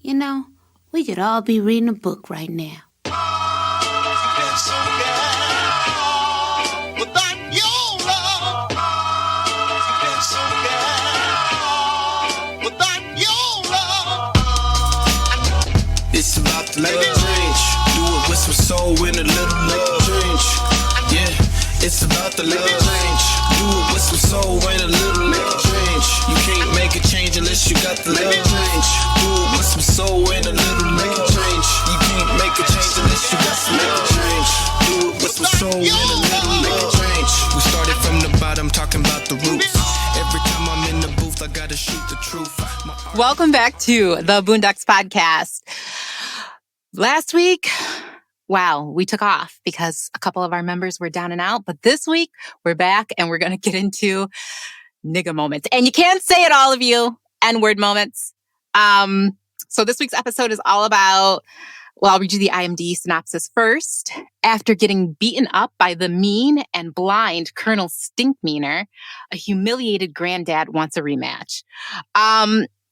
You know, we could all be reading a book right now. It's about the love change. Do it with some soul and a little love change. Yeah, it's about the love change. Do it with some soul and a little love change. You can't make a change unless you got the love change. Do it with some soul and a little love change. You can't make a change unless you got some love change. Do it with some soul and a little love change. We started from the bottom, talking about the roots. Every time I'm in the booth, I gotta shoot the truth. Welcome back to the Boondocks Podcast. Last week, wow, we took off because a couple of our members were down and out. But this week, we're back and we're going to get into nigga moments. And you can't say it, all of you, N-word moments. So this week's episode is all about, well, I'll read you the IMDb synopsis first. After getting beaten up by the mean and blind Colonel Stinkmeaner, a humiliated granddad wants a rematch.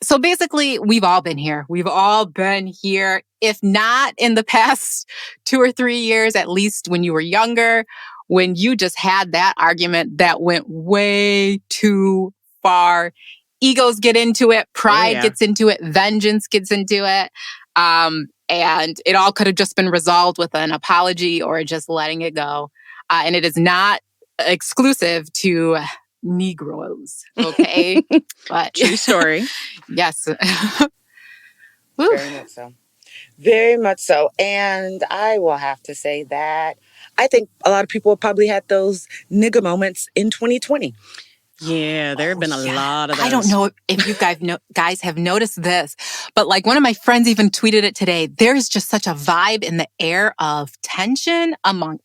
So basically, we've all been here. We've all been here. If not in the past 2 or 3 years, at least when you were younger, when you just had that argument that went way too far. Egos get into it. Pride gets into it. Vengeance gets into it. And it all could have just been resolved with an apology or just letting it go. And it is not exclusive to Negroes, okay? But true story. Yes. Very much so. Very much so. And I will have to say that I think a lot of people probably had those nigga moments in 2020. Yeah, there have been a lot of those. I don't know if you guys have noticed this, but like one of my friends even tweeted it today. There's just such a vibe in the air of tension on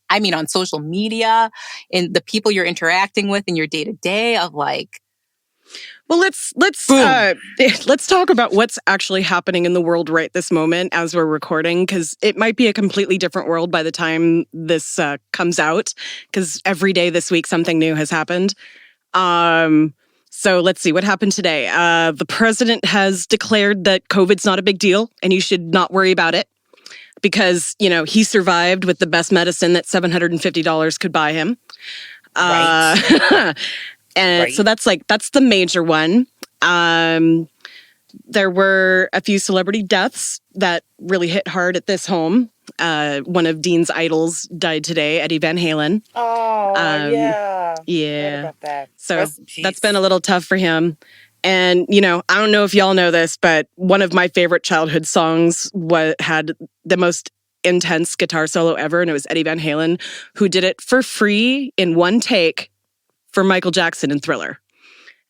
social media, in the people you're interacting with in your day to day of like. Well, let's talk about what's actually happening in the world right this moment as we're recording, because it might be a completely different world by the time this comes out, because every day this week something new has happened. So let's see what happened today. The president has declared that COVID's not a big deal and you should not worry about it because, you know, he survived with the best medicine that $750 could buy him. Right. And so that's the major one. There were a few celebrity deaths that really hit hard at this home. One of Dean's idols died today, Eddie Van Halen. Oh, yeah. Yeah. About that. So that's been a little tough for him. And, you know, I don't know if y'all know this, but one of my favorite childhood songs had the most intense guitar solo ever, and it was Eddie Van Halen, who did it for free in one take for Michael Jackson in Thriller.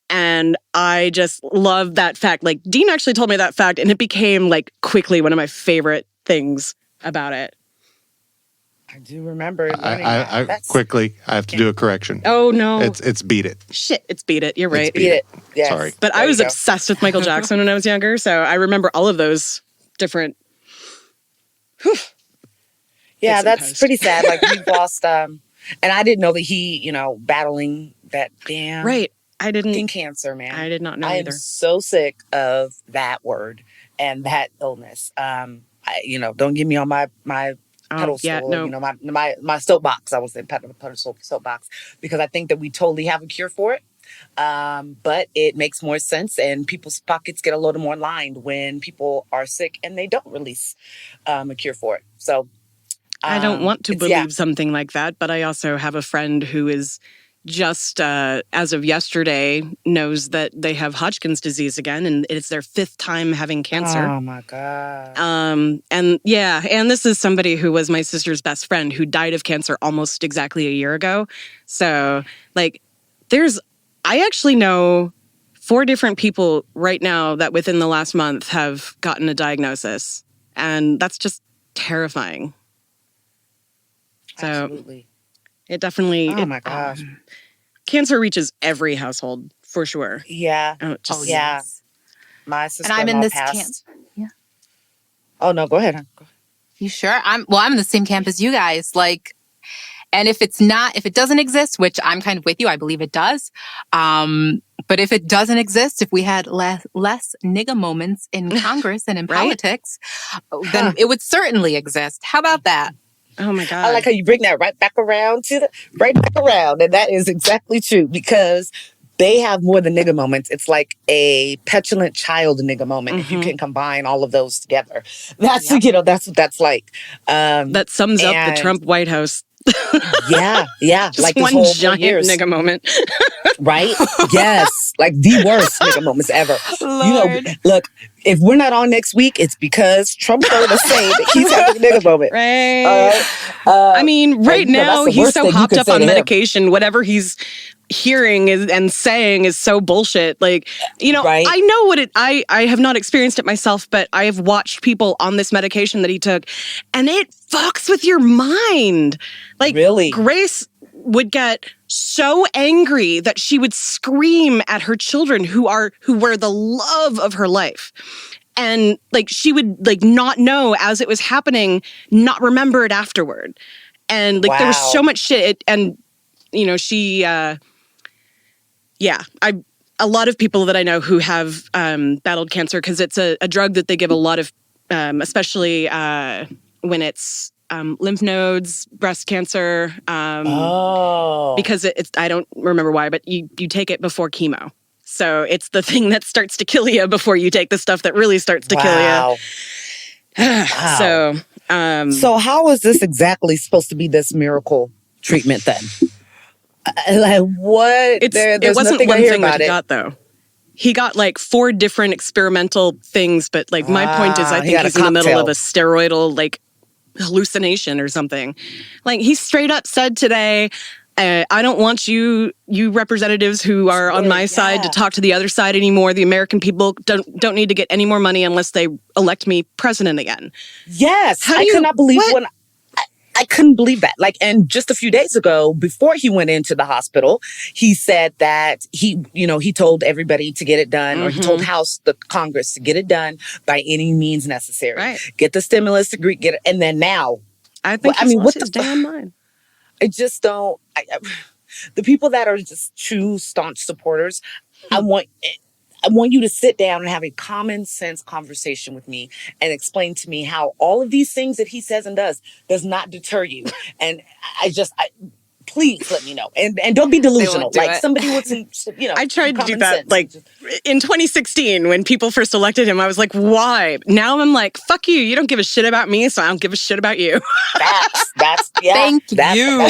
And I just love that fact. Like, Dean actually told me that fact, and it became, like, quickly one of my favorite things about it. I do remember. I have to do a correction. Oh, no. It's Beat It. Shit, it's Beat It. You're right. Beat It. Yes. Sorry. But I was obsessed with Michael Jackson when I was younger, so I remember all of those different... Yeah, that's pretty sad. Like, we've lost... and I didn't know that he, you know, battling that damn... Right. I didn't... Skin cancer, man. I did not know I either. am so sick of that word and that illness. Don't get me on my pedestal, yeah, no. you know, my soapbox. I was saying pedestal soapbox because I think that we totally have a cure for it. But it makes more sense, and people's pockets get a little more lined when people are sick and they don't release a cure for it. So I don't want to believe something like that, but I also have a friend who is just, as of yesterday, knows that they have Hodgkin's disease again, and it's their 5th time having cancer. Oh, my God. And this is somebody who was my sister's best friend who died of cancer almost exactly a year ago. So, like, I actually know 4 different people right now that within the last month have gotten a diagnosis, and that's just terrifying. So, Absolutely. It definitely... Oh, my gosh. Cancer reaches every household, for sure. Yeah. Yeah. My sister And I'm in this passed. camp. Yeah. Oh, no, go ahead. You sure? I'm in the same camp as you guys. Like, And if it doesn't exist, which I'm kind of with you, I believe it does. But if it doesn't exist, if we had less nigga moments in Congress and in politics, then it would certainly exist. How about that? Oh my God. I like how you bring that right back around. And that is exactly true, because they have more than nigga moments. It's like a petulant child nigga moment. If you can combine all of those together, that's that's what that's like. That sums up the Trump White House. Yeah. Just like one this whole giant nigga moment. Right? Yes. Like the worst nigga moments ever. Lord. Look, if we're not on next week, it's because Trump heard us say that he's having a nigga moment. Right. All right? I mean, right now, he's so hopped up on medication. Whatever he's hearing and saying is so bullshit. Like, right? I know what I have not experienced it myself, but I have watched people on this medication that he took, and it fucks with your mind. Like, really? Grace would get so angry that she would scream at her children who were the love of her life. And like, she would like not know as it was happening, not remember it afterward. And like, there was so much shit. She, a lot of people that I know who have battled cancer, because it's a drug that they give a lot of, especially when it's lymph nodes, breast cancer. Because it's I don't remember why, but you take it before chemo. So it's the thing that starts to kill you before you take the stuff that really starts to kill you. So how is this exactly supposed to be this miracle treatment then? Like what? It wasn't one thing that he got though. He got like 4 different experimental things, but like my point is I think he's in the middle of a steroidal like hallucination or something. Like he straight up said today, I don't want you representatives who are on my side to talk to the other side anymore. The American people don't need to get any more money unless they elect me president again. Yes. I could not believe I couldn't believe that. Like, and just a few days ago, before he went into the hospital, he said that he told everybody to get it done, or he told the Congress to get it done by any means necessary. Right. Get the stimulus degree, get it. And then now, I think what's his damn mind? I just don't. The people that are just true, staunch supporters, I want you to sit down and have a common sense conversation with me and explain to me how all of these things that he says and does not deter you. And please let me know. And don't be delusional. Like somebody with some, I tried to do that sense. like in 2016 when people first elected him. I was like, why? Now I'm like, fuck you. You don't give a shit about me, so I don't give a shit about you. That's yeah. Thank you.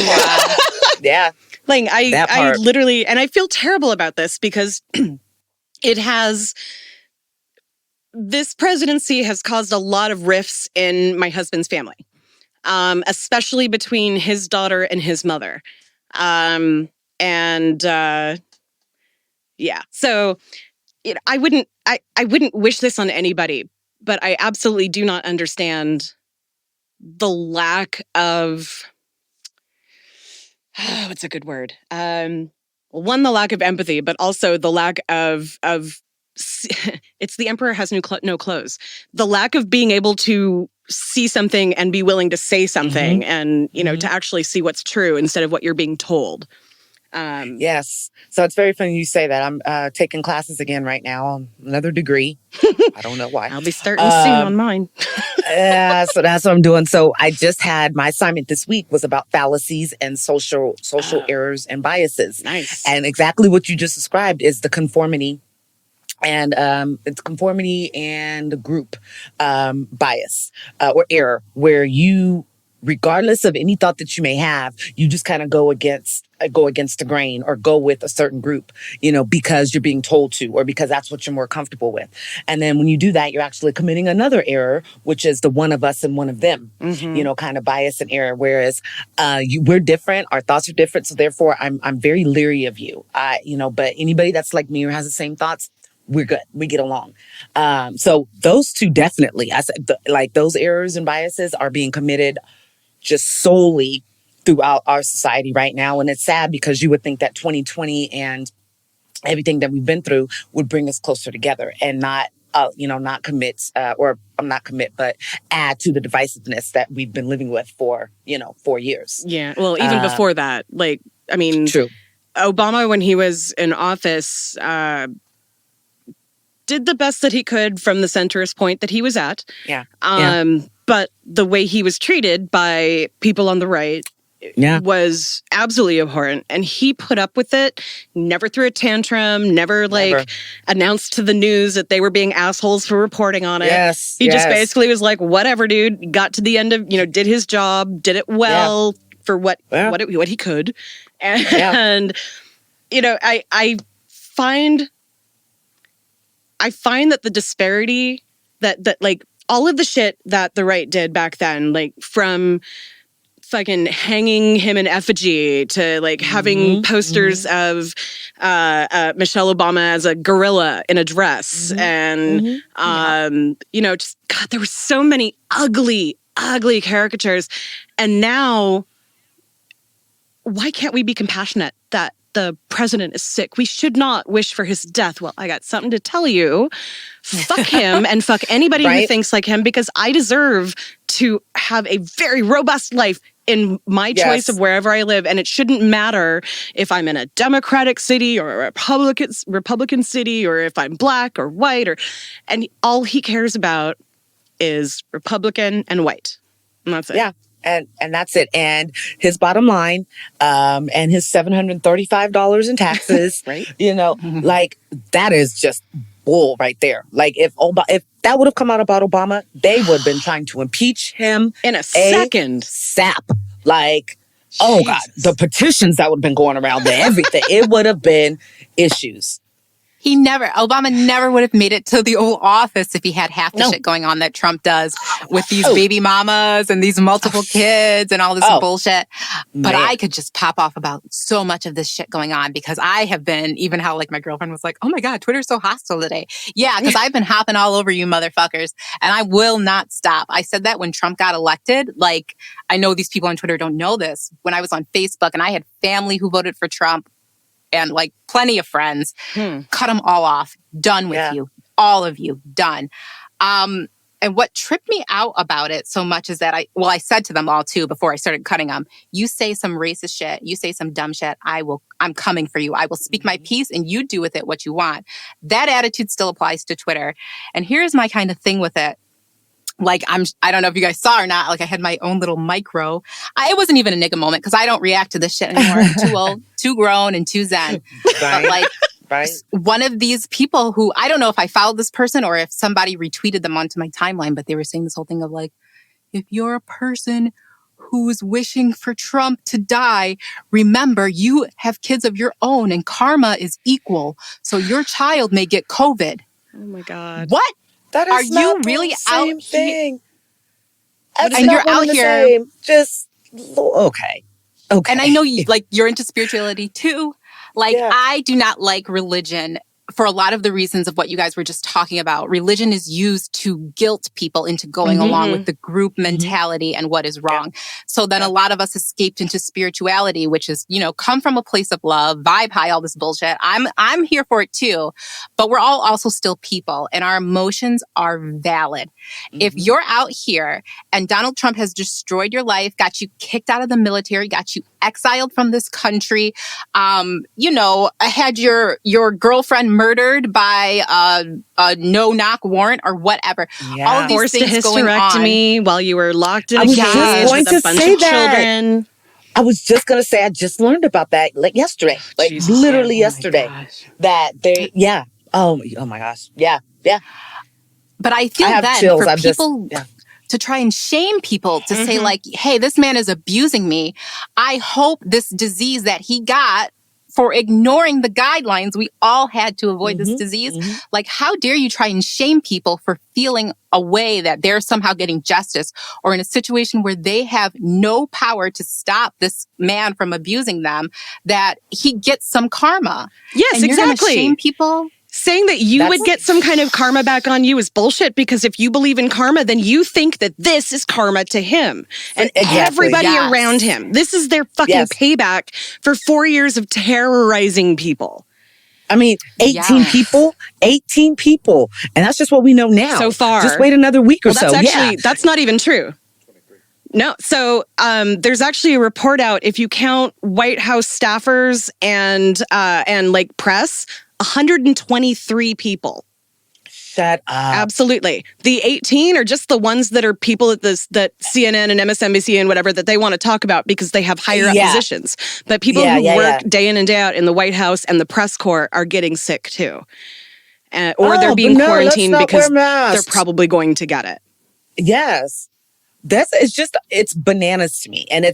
Yeah. Like I literally, and I feel terrible about this because this presidency has caused a lot of rifts in my husband's family, especially between his daughter and his mother. So I wouldn't wish this on anybody, but I absolutely do not understand the lack of, what's a good word? One, the lack of empathy, but also the lack of it's the emperor has no clothes. The lack of being able to see something and be willing to say something and, to actually see what's true instead of what you're being told. Yes. So it's very funny you say that. I'm taking classes again right now, another degree. I don't know why. I'll be starting soon on mine. So that's what I'm doing. So I just had my assignment this week was about fallacies and social errors and biases. Nice. And exactly what you just described is the conformity. And it's conformity and group bias or error, where you, regardless of any thought that you may have, you just kind of go against the grain or go with a certain group, because you're being told to, or because that's what you're more comfortable with. And then when you do that, you're actually committing another error, which is the one of us and one of them, kind of bias and error. Whereas we're different, our thoughts are different, so therefore I'm very leery of you. But anybody that's like me or has the same thoughts, we're good. We get along. So those two definitely, I said, those errors and biases are being committed just solely throughout our society right now. And it's sad because you would think that 2020 and everything that we've been through would bring us closer together, and not not commit, but add to the divisiveness that we've been living with for, 4 years. Yeah. Well, even before that, True. Obama, when he was in office, did the best that he could from the centrist point that he was at. Yeah. But the way he was treated by people on the right was absolutely abhorrent. And he put up with it, never threw a tantrum, never announced to the news that they were being assholes for reporting on it. Yes. He just basically was like, whatever, dude. Got to the end of, did his job, did it well for what he could. And, I find that the disparity that all of the shit that the right did back then, from fucking hanging him in effigy to having posters of Michelle Obama as a gorilla in a dress. And, just, God, there were so many ugly, ugly caricatures. And now, why can't we be compassionate that the president is sick? We should not wish for his death. Well, I got something to tell you. Fuck him and fuck anybody who thinks like him, because I deserve to have a very robust life in my choice of wherever I live. And it shouldn't matter if I'm in a Democratic city or a Republican city, or if I'm black or white, and all he cares about is Republican and white. And that's it. Yeah. And that's it. And his bottom line, and his $735 in taxes, right? That is just bull right there. If that would have come out about Obama, they would have been trying to impeach him in a second. ASAP. Oh God, the petitions that would have been going around, everything. It would have been issues. Obama never would have made it to the Oval Office if he had half the shit going on that Trump does with these baby mamas and these multiple kids and all this bullshit. But I could just pop off about so much of this shit going on, because I have been, even how my girlfriend was like, oh my God, Twitter's so hostile today. Yeah, because I've been hopping all over you motherfuckers, and I will not stop. I said that when Trump got elected. I know these people on Twitter don't know this. When I was on Facebook and I had family who voted for Trump, and plenty of friends, cut them all off. Done with you. All of you. Done. And what tripped me out about it so much is that I said to them all too before I started cutting them, you say some racist shit, you say some dumb shit, I'm coming for you. I will speak my piece and you do with it what you want. That attitude still applies to Twitter. And here's my kind of thing with it. I don't know if you guys saw or not, I had my own little micro. It wasn't even a nigga moment, because I don't react to this shit anymore. I'm too old, too grown, and too zen. Right. But one of these people who, I don't know if I followed this person or if somebody retweeted them onto my timeline, but they were saying this whole thing of if you're a person who's wishing for Trump to die, remember you have kids of your own and karma is equal. So your child may get COVID. Oh my God. What? That is Are not you really the same out thing. And you're out here. Just okay. And I know you're into spirituality too. I do not like religion for a lot of the reasons of what you guys were just talking about. Religion is used to guilt people into going along with the group mentality and what is wrong. Yeah. So then a lot of us escaped into spirituality, which is, come from a place of love, vibe high, all this bullshit. I'm here for it too, but we're all also still people and our emotions are valid. If you're out here and Donald Trump has destroyed your life, got you kicked out of the military, got you exiled from this country, had your girlfriend murdered by a no-knock warrant or whatever. Yeah. All of these forced things a hysterectomy while you were locked in a cage with a bunch of children. I was just going to say, I just learned about that yesterday. Literally yesterday. That they, Oh my gosh. Yeah. Yeah. But I feel that for people to try and shame people to say hey, this man is abusing me. I hope this disease that he got for ignoring the guidelines, we all had to avoid this disease. How dare you try and shame people for feeling a way that they're somehow getting justice or in a situation where they have no power to stop this man from abusing them, that he gets some karma. Yes, and exactly. You're gonna shame people? Saying that you would get some kind of karma back on you is bullshit, because if you believe in karma, then you think that this is karma to him and everybody around him. This is their fucking payback for 4 years of terrorizing people. I mean, 18 people. And that's just what we know now. So far. Just wait another week or so. That's not even true. No. So there's actually a report out. If you count White House staffers and like press, 123 people. Shut up. Absolutely. The 18 are just the ones that are people at that CNN and MSNBC and whatever that they want to talk about because they have higher up positions. But people who work day in and day out in the White House and the press corps are getting sick too. Or they're being quarantined because they're probably going to get it. Yes. It's bananas to me. And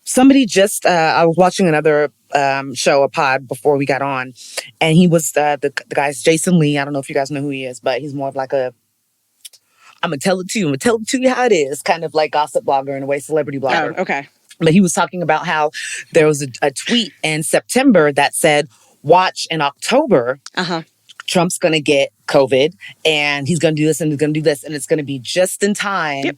somebody just, I was watching another show, a pod before we got on, and he was the guy's Jason Lee. I don't know if you guys know who he is, but he's more of like I'm gonna tell it to you. I'm gonna tell it to you how it is, kind of like gossip blogger in a way, celebrity blogger. Oh, okay. But he was talking about how there was a tweet in September that said, "Watch in October." Trump's going to get COVID and he's going to do this and he's going to do this. And it's going to be just in time,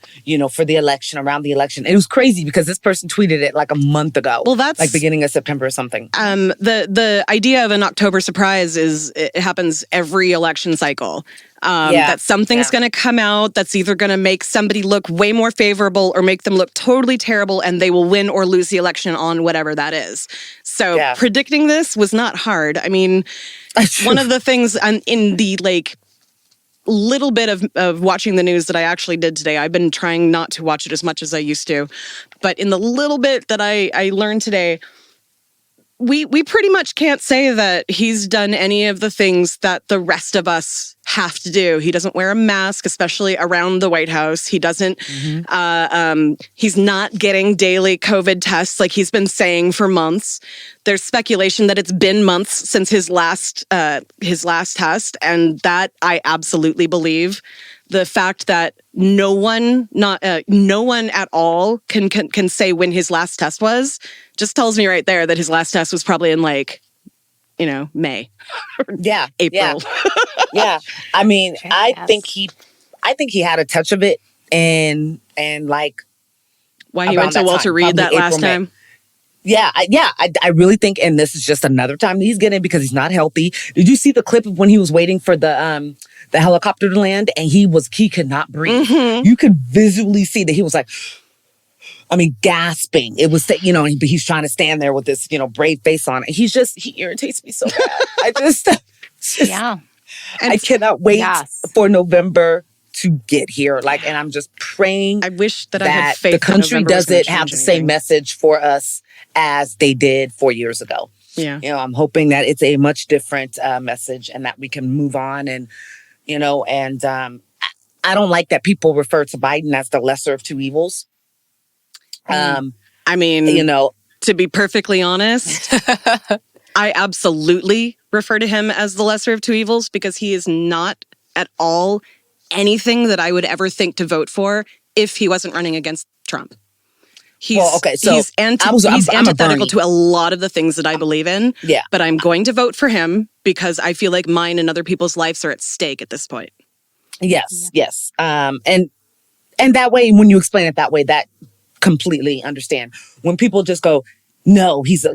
for the election, around the election. It was crazy because this person tweeted it like a month ago. Well, that's like beginning of September or something. The idea of an October surprise is it happens every election cycle. That something's going to come out that's either going to make somebody look way more favorable or make them look totally terrible, and they will win or lose the election on whatever that is. So predicting this was not hard. I mean, one of the things in the little bit of watching the news that I actually did today, I've been trying not to watch it as much as I used to, but in the little bit that I learned today, we pretty much can't say that he's done any of the things that the rest of us have to do. He doesn't wear a mask, especially around the White House. He doesn't, he's not getting daily COVID tests like he's been saying for months. There's speculation that it's been months since his last test, and that I absolutely believe. The fact that no one at all can say when his last test was just tells me right there that his last test was probably in May. Yeah. April. I mean, I think he had a touch of it and why he went to Walter Reed that last time. I really think, and this is just another time he's getting it because he's not healthy. Did you see the clip of when he was waiting for the helicopter to land and he could not breathe? Mm-hmm. You could visually see that he was gasping. It was, he's trying to stand there with this, brave face on it. He irritates me so bad. I cannot wait for November to get here. And I'm just praying. I wish that I had faith the country doesn't have the same message for us as they did 4 years ago. Yeah. I'm hoping that it's a much different message and that we can move on and, I don't like that people refer to Biden as the lesser of two evils. To be perfectly honest, I absolutely refer to him as the lesser of two evils because he is not at all anything that I would ever think to vote for if he wasn't running against Trump. He's antithetical to a lot of the things that I believe in. Yeah. But I'm going to vote for him because I feel like mine and other people's lives are at stake at this point. Yes. And that way, when you explain it that way, that completely understand. When people just go, no, he's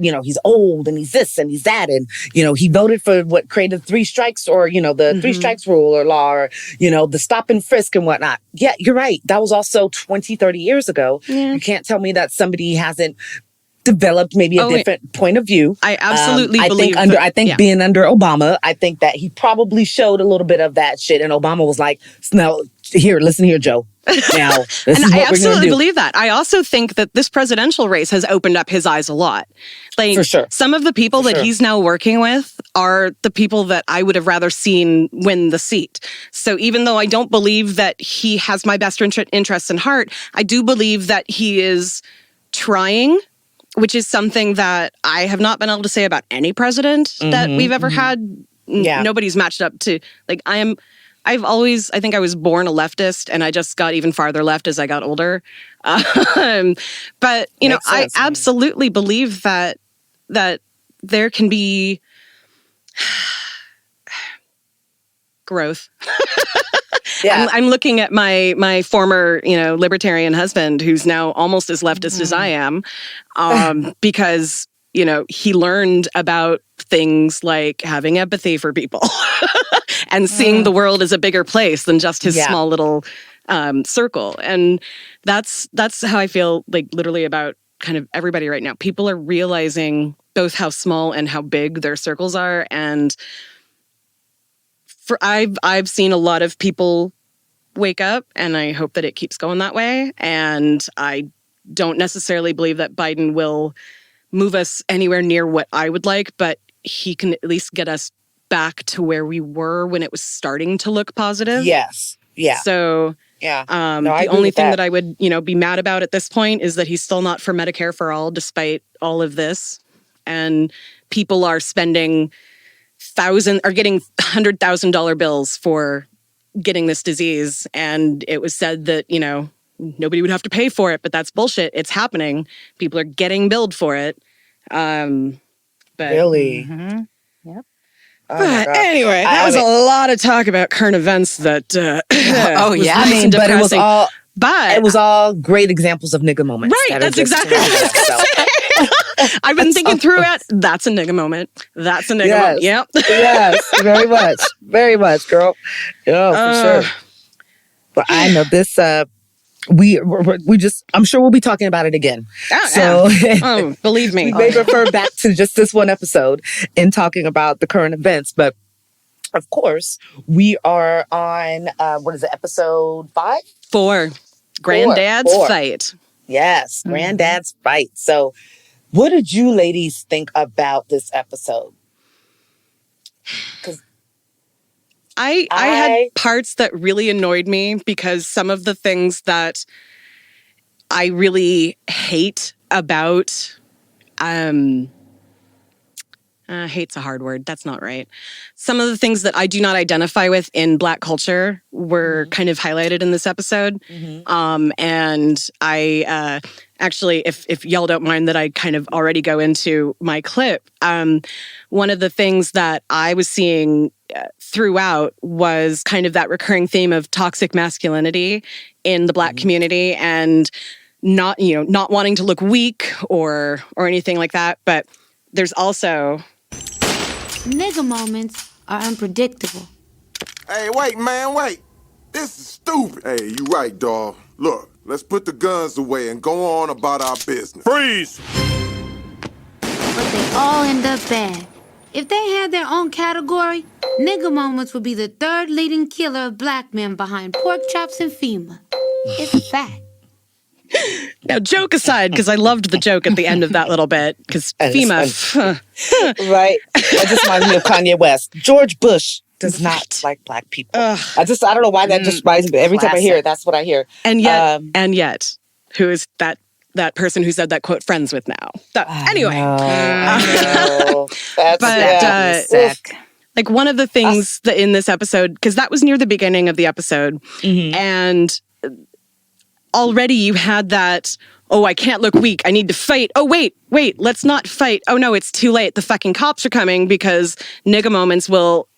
old and he's this and he's that. And, he voted for what created three strikes or, the three strikes rule or law or, the stop and frisk and whatnot. Yeah, you're right. That was also 20, 30 years ago. Yeah. You can't tell me that somebody hasn't developed maybe a different point of view. I absolutely believe being under Obama, I think that he probably showed a little bit of that shit. And Obama was like, no, listen here, Joe. Now, this is what I absolutely believe that. I also think that this presidential race has opened up his eyes a lot. For sure. Some of the people that he's now working with are the people that I would have rather seen win the seat. So even though I don't believe that he has my best interests in heart, I do believe that he is trying, which is something that I have not been able to say about any president that we've ever had. Yeah. Nobody's matched up to, I think I was born a leftist and I just got even farther left as I got older. But, I absolutely believe that there can be growth. Yeah. I'm looking at my former, libertarian husband who's now almost as leftist as I am, because he learned about things like having empathy for people and seeing the world as a bigger place than just his small little circle. And that's how I feel like literally about kind of everybody right now. People are realizing both how small and how big their circles are. And I've seen a lot of people wake up, and I hope that it keeps going that way. And I don't necessarily believe that Biden will move us anywhere near what I would like, but he can at least get us back to where we were when it was starting to look positive. Yes. Yeah. So the only thing that I would, be mad about at this point is that he's still not for Medicare for all, despite all of this. And people are spending getting $100,000 bills for getting this disease. And it was said that, nobody would have to pay for it, but that's bullshit. It's happening. People are getting billed for it. But really? Mm-hmm. Yep. But anyway, that was a lot of talk about current events that but it was all great examples of nigga moments. Right, that's exactly what I was going to say. I've been thinking throughout, that's a nigga moment. That's a nigga moment. Yep. Yes, very much. Very much, girl. Yeah, for sure. But I know this, we just, I'm sure we'll be talking about it again. Believe me. We may refer back to just this one episode in talking about the current events. But of course, we are on, episode 5? 4. Granddad's fight. Yes, Granddad's fight. So what did you ladies think about this episode? Because I had parts that really annoyed me because some of the things that I really hate about, hate's a hard word. That's not right. Some of the things that I do not identify with in Black culture were kind of highlighted in this episode. And I actually, if y'all don't mind that I kind of already go into my clip, one of the things that I was seeing throughout was kind of that recurring theme of toxic masculinity in the Black community, and not wanting to look weak or anything like that. But there's also nigga moments are unpredictable. Hey, wait, man, wait. This is stupid. Hey, you right, dawg. Look, let's put the guns away and go on about our business. Freeze! But they all end up bad. If they had their own category, nigga moments would be the 3rd leading killer of Black men behind pork chops and FEMA. It's a fact. Now, joke aside, because I loved the joke at the end of that little bit, because FEMA. Right. That just reminds me of Kanye West. George Bush does not like Black people. I don't know why that just reminds me. Every time I hear it, that's what I hear. And yet, who is that person who said that quote friends with now? Anyway. That's sick. Like one of the things that in this episode, because that was near the beginning of the episode, and already you had that, I can't look weak. I need to fight. Oh, wait, let's not fight. Oh, no, it's too late. The fucking cops are coming, because nigga moments will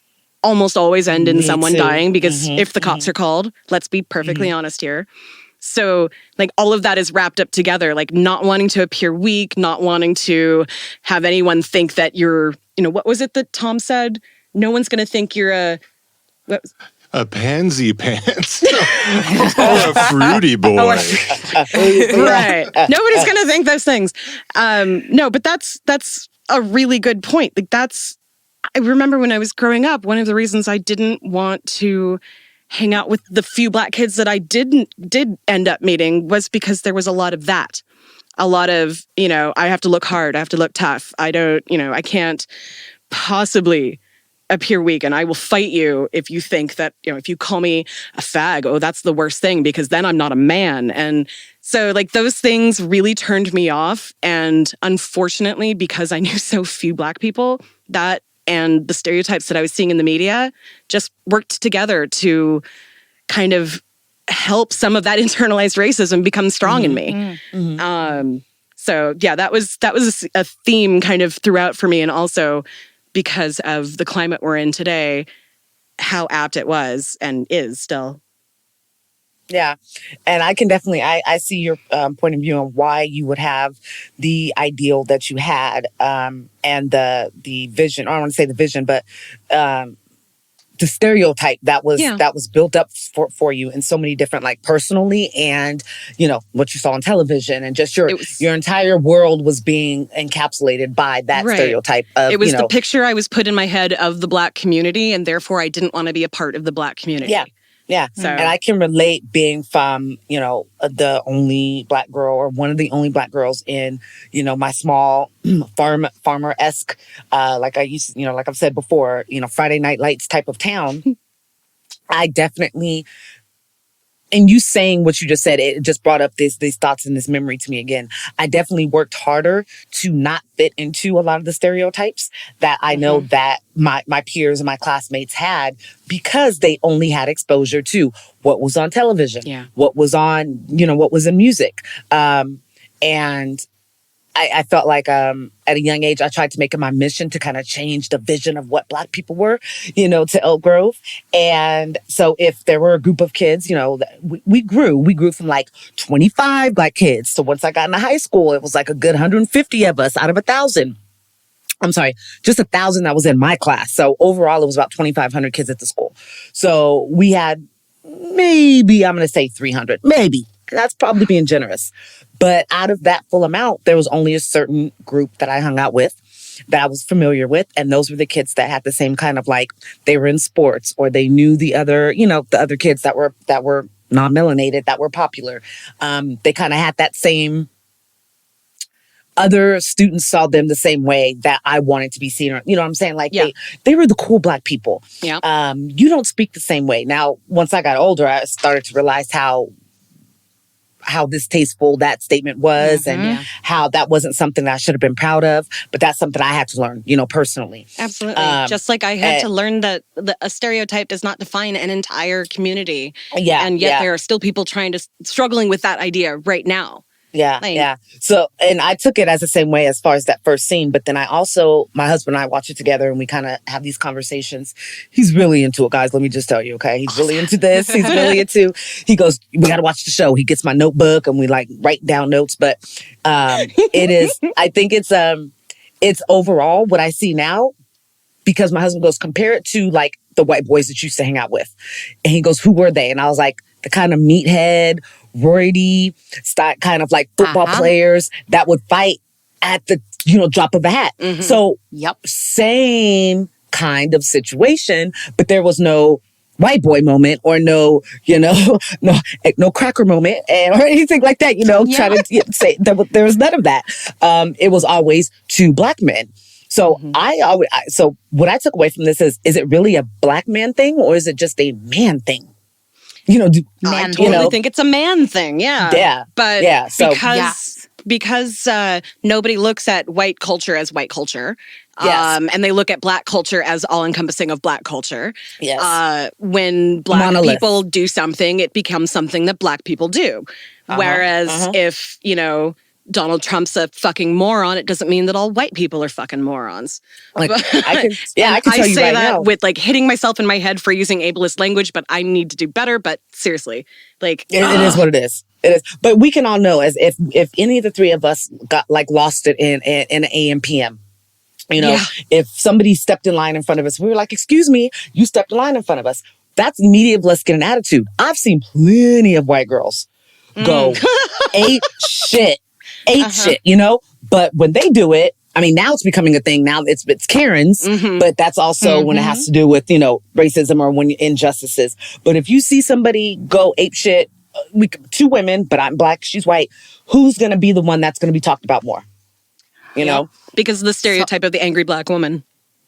almost always end in someone dying, because if the cops are called, let's be perfectly honest here. So, like, all of that is wrapped up together, like not wanting to appear weak, not wanting to have anyone think that you're, what was it that Tom said? No one's going to think you're a pansy pants or a fruity boy. Right. Nobody's going to think those things. No, but that's a really good point. Like I remember when I was growing up, one of the reasons I didn't want to hang out with the few Black kids that I did end up meeting was because there was a lot of that. A lot of, I have to look hard, I have to look tough. I can't possibly appear weak, and I will fight you if you think that, if you call me a fag, that's the worst thing, because then I'm not a man. And so like those things really turned me off. And unfortunately, because I knew so few Black people, that and the stereotypes that I was seeing in the media just worked together to kind of help some of that internalized racism become strong in me. So yeah, that was a theme kind of throughout for me. And also because of the climate we're in today, how apt it was and is still. Yeah. And I can definitely, I see your point of view on why you would have the ideal that you had, and the vision, or I don't want to say the vision, but the stereotype that was built up for you in so many different, like, personally, and what you saw on television, and just your entire world was being encapsulated by that stereotype of, it was the picture I was put in my head of the Black community, and therefore I didn't want to be a part of the Black community. Yeah. So, and I can relate being from, the only Black girl, or one of the only Black girls in, my small farmer-esque, like I used, like I've said before, Friday Night Lights type of town. I definitely, and you saying what you just said, it just brought up these thoughts and this memory to me again. I definitely worked harder to not fit into a lot of the stereotypes that I know that my peers and my classmates had, because they only had exposure to what was on television, what was on, what was in music. And I felt like at a young age, I tried to make it my mission to kind of change the vision of what Black people were, to Elk Grove. And so if there were a group of kids, we grew from like 25 Black kids. So once I got into high school, it was like a good 150 of us out of 1,000. I'm sorry, just 1,000 that was in my class. So overall, it was about 2,500 kids at the school. So we had maybe, I'm going to say 300, maybe. That's probably being generous. But out of that full amount, there was only a certain group that I hung out with, that I was familiar with. And those were the kids that had the same kind of, like, they were in sports, or they knew the other, the other kids that were non-melanated, that were popular. They kind of had that same, other students saw them the same way that I wanted to be seen. You know what I'm saying? Like, they were the cool Black people. Yeah. You don't speak the same way. Now, once I got older, I started to realize how distasteful that statement was, and how that wasn't something that I should have been proud of. But that's something I had to learn, personally. Absolutely. Just like I had to learn that a stereotype does not define an entire community. Yeah. And yet there are still people struggling with that idea right now. Yeah. So, and I took it as the same way as far as that first scene. But then my husband and I watch it together, and we kind of have these conversations. He's really into it, guys. Let me just tell you, okay? He's really into this. He's really he goes, we got to watch the show. He gets my notebook, and we like write down notes. But it is, I think it's overall what I see now, because my husband goes, compare it to like the white boys that you used to hang out with. And he goes, who were they? And I was like, the kind of meathead, roidy, kind of like football players that would fight at the, drop of a hat. So, same kind of situation, but there was no white boy moment, or no cracker moment, or anything like that, try to say there was none of that. It was always two Black men. So so what I took away from this is it really a Black man thing, or is it just a man thing? I totally think it's a man thing. Yeah. But so, because nobody looks at white culture as white culture. And they look at Black culture as all-encompassing of Black culture. Yes. When Black people do something, it becomes something that Black people do. Whereas if, Donald Trump's a fucking moron, it doesn't mean that all white people are fucking morons. Like, I can tell you say right that now, with like hitting myself in my head for using ableist language, but I need to do better. But seriously, like it is what it is. It is. But we can all know, as if any of the three of us got like lost it in an AM PM. If somebody stepped in line in front of us, we were like, excuse me, you stepped in line in front of us. That's immediate, let's get an attitude. I've seen plenty of white girls go ate shit, but when they do it, I mean, now it's becoming a thing. Now it's Karens, but that's also when it has to do with, racism or when injustices. But if you see somebody go ape shit, two women, but I'm Black, she's white, who's going to be the one that's going to be talked about more? Know? Because of the stereotype of the angry Black woman.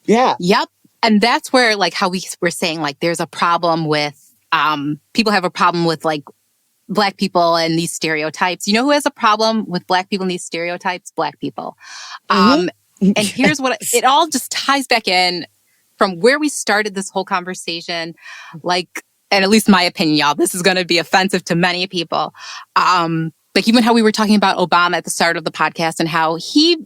Yeah. Yep. And that's where, like, how we were saying, like, there's a problem with, people have a problem with, like, Black people and these stereotypes. You know who has a problem with Black people and these stereotypes? Black people. And here's what, it all just ties back in from where we started this whole conversation. Like, and at least my opinion, y'all, this is going to be offensive to many people. Like even how we were talking about Obama at the start of the podcast and how he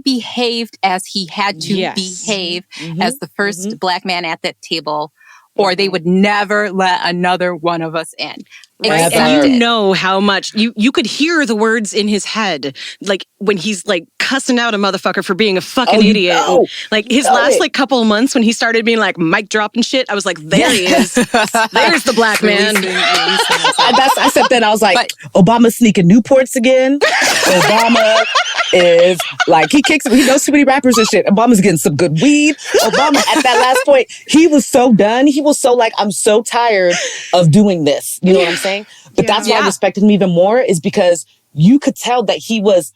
behaved as he had to behave as the first Black man at that table or they would never let another one of us in. Right. Ever. And you know how much you could hear the words in his head, like when he's like cussing out a motherfucker for being a fucking idiot. know. Like his Know last it. like couple of months when he started being like mic dropping shit, I was like, there he is. There's the black man. I said then I was like, Obama's sneaking Newports again. Obama is like he knows too many rappers and shit. Obama's getting some good weed. Obama at that last point, he was so done. He was so like, I'm so tired of doing this. You know what I'm saying? But that's why I respected him even more, is because you could tell that he was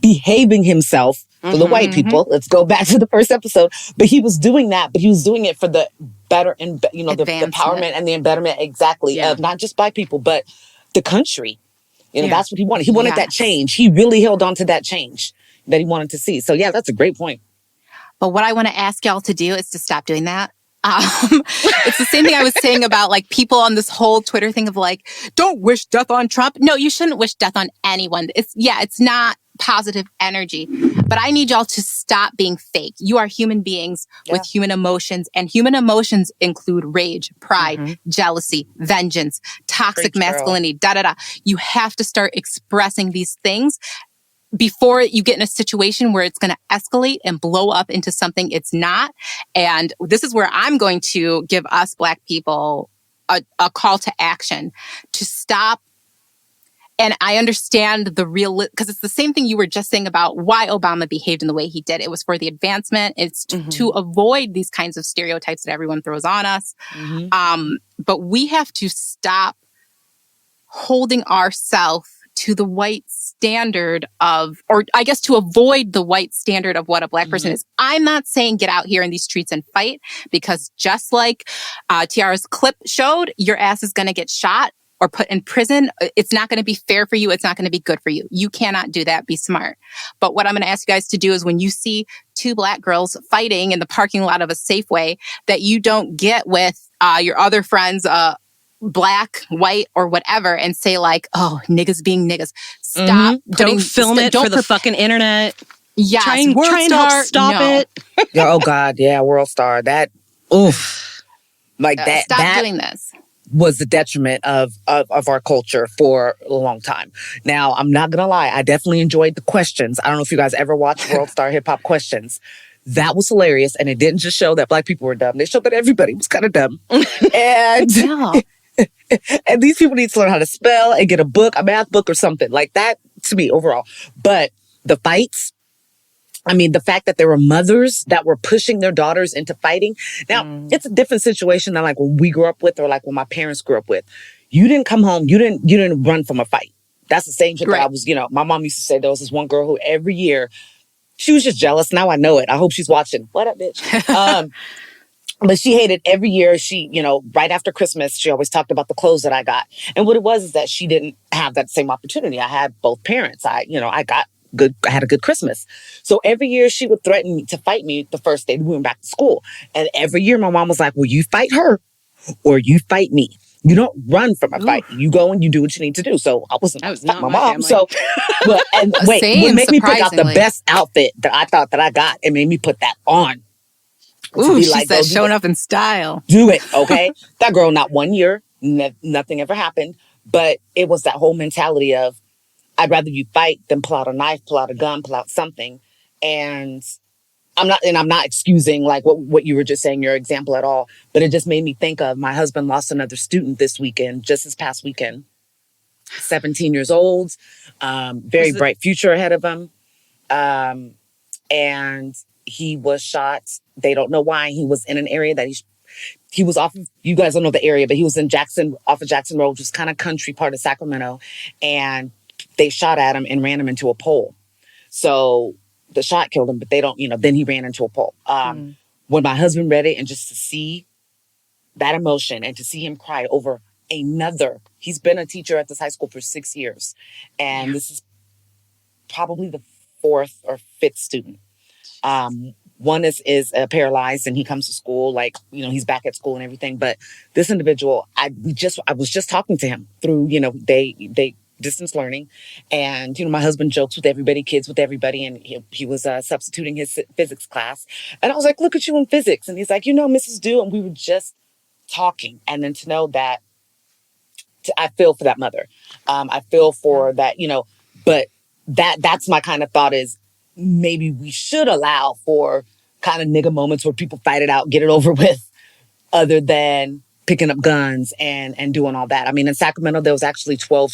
behaving himself for the white people. Let's go back to the first episode. But he was doing that, but he was doing it for the better and the empowerment and the betterment of not just black people, but the country. You know, that's what he wanted. He wanted that change. He really held on to that change that he wanted to see. So yeah, that's a great point. But what I want to ask y'all to do is to stop doing that. It's the same thing I was saying about like people on this whole Twitter thing of like, don't wish death on Trump. No, you shouldn't wish death on anyone. It's not positive energy, but I need y'all to stop being fake. You are human beings with human emotions, and human emotions include rage, pride, jealousy, vengeance, toxic masculinity, You have to start expressing these things before you get in a situation where it's going to escalate and blow up into something it's not. And this is where I'm going to give us Black people a call to action to stop. And I understand because it's the same thing you were just saying about why Obama behaved in the way he did. It was for the advancement. It's to avoid these kinds of stereotypes that everyone throws on us. But we have to stop holding ourselves to the white standard or I guess to avoid the white standard of what a Black person is. I'm not saying get out here in these streets and fight, because just like Tiara's clip showed, your ass is going to get shot or put in prison. It's not going to be fair for you. It's not going to be good for you. You cannot do that. Be smart. But what I'm going to ask you guys to do is when you see two Black girls fighting in the parking lot of a Safeway, that you don't get with your other friends, Black, white, or whatever, and say like, oh, niggas being niggas. Stop. Don't film it for the fucking internet. Yes. Try and help stop it. Oh God, yeah, World Star. That, oof. Like that. Stop doing this. Was the detriment of our culture for a long time. Now, I'm not gonna lie, I definitely enjoyed the questions. I don't know if you guys ever watched World Star Hip Hop Questions. That was hilarious, and it didn't just show that Black people were dumb. They showed that everybody was kind of dumb. And and these people need to learn how to spell and get a book, a math book or something like that, to me overall. But the fights, I mean, the fact that there were mothers that were pushing their daughters into fighting. Now, it's a different situation than like when we grew up with, or like when my parents grew up with. You didn't come home, you didn't run from a fight. That's the same shit that I was, my mom used to say there was this one girl who every year, she was just jealous. Now I know it. I hope she's watching. What up, bitch? But she hated every year. She, right after Christmas, she always talked about the clothes that I got. And what it was is that she didn't have that same opportunity. I had both parents. I had a good Christmas. So every year she would threaten to fight me the first day we went back to school. And every year my mom was like, well, you fight her or you fight me. You don't run from a fight. You go and you do what you need to do. So I wasn't my mom. Family. So, what made me pick out the best outfit that I thought that I got, it made me put that on. Ooh, she said showing up in style. Do it, okay? That girl, not 1 year, nothing ever happened. But it was that whole mentality of, I'd rather you fight than pull out a knife, pull out a gun, pull out something. And I'm not excusing like what you were just saying, your example at all. But it just made me think of my husband lost another student this weekend, just this past weekend. 17 years old, very bright future ahead of him. And he was shot. They don't know why. He was in an area that he was off of, you guys don't know the area, but he was in off of Jackson Road, which is kind of country part of Sacramento. And they shot at him and ran him into a pole. So the shot killed him, but they don't, then he ran into a pole. When my husband read it, and just to see that emotion and to see him cry over he's been a teacher at this high school for 6 years. And this is probably the 4th or 5th student. One is paralyzed and he comes to school, like, he's back at school and everything. But this individual, I was just talking to him through, they distance learning. And, my husband jokes with everybody, kids with everybody. And he was substituting his physics class. And I was like, look at you in physics. And he's like, Mrs. Dew. And we were just talking, and then to know that I feel for that mother. I feel for that, but that's my kind of thought is maybe we should allow for kind of nigga moments where people fight it out, get it over with, other than picking up guns and doing all that. I mean, in Sacramento, there was actually 12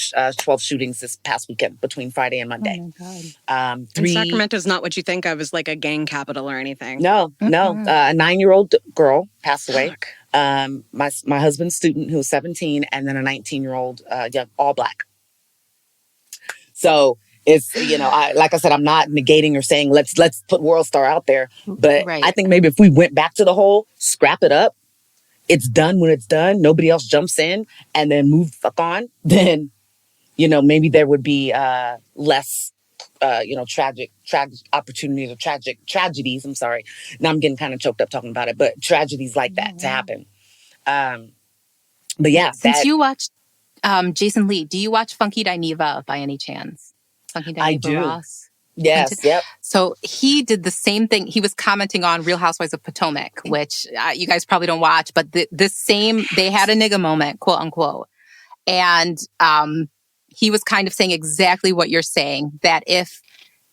shootings this past weekend between Friday and Monday. Oh my God. And Sacramento's not what you think of as like a gang capital or anything. No. A 9-year-old girl passed away. My husband's student who was 17, and then a 19-year-old young, all black. So it's, like I said, I'm not negating or saying let's put World Star out there, but I think maybe if we went back to the whole scrap it up, it's done when it's done, nobody else jumps in, and then move the fuck on, then, maybe there would be less, tragic opportunities or tragic tragedies. I'm sorry. Now I'm getting kind of choked up talking about it, but tragedies like that to happen. But yeah. Since you watched Jason Lee, do you watch Funky Dineva by any chance? Funky Dineva I do. Ross? Yes, yep. So he did the same thing. He was commenting on Real Housewives of Potomac, which you guys probably don't watch, but they had a nigga moment, quote unquote. And he was kind of saying exactly what you're saying, that if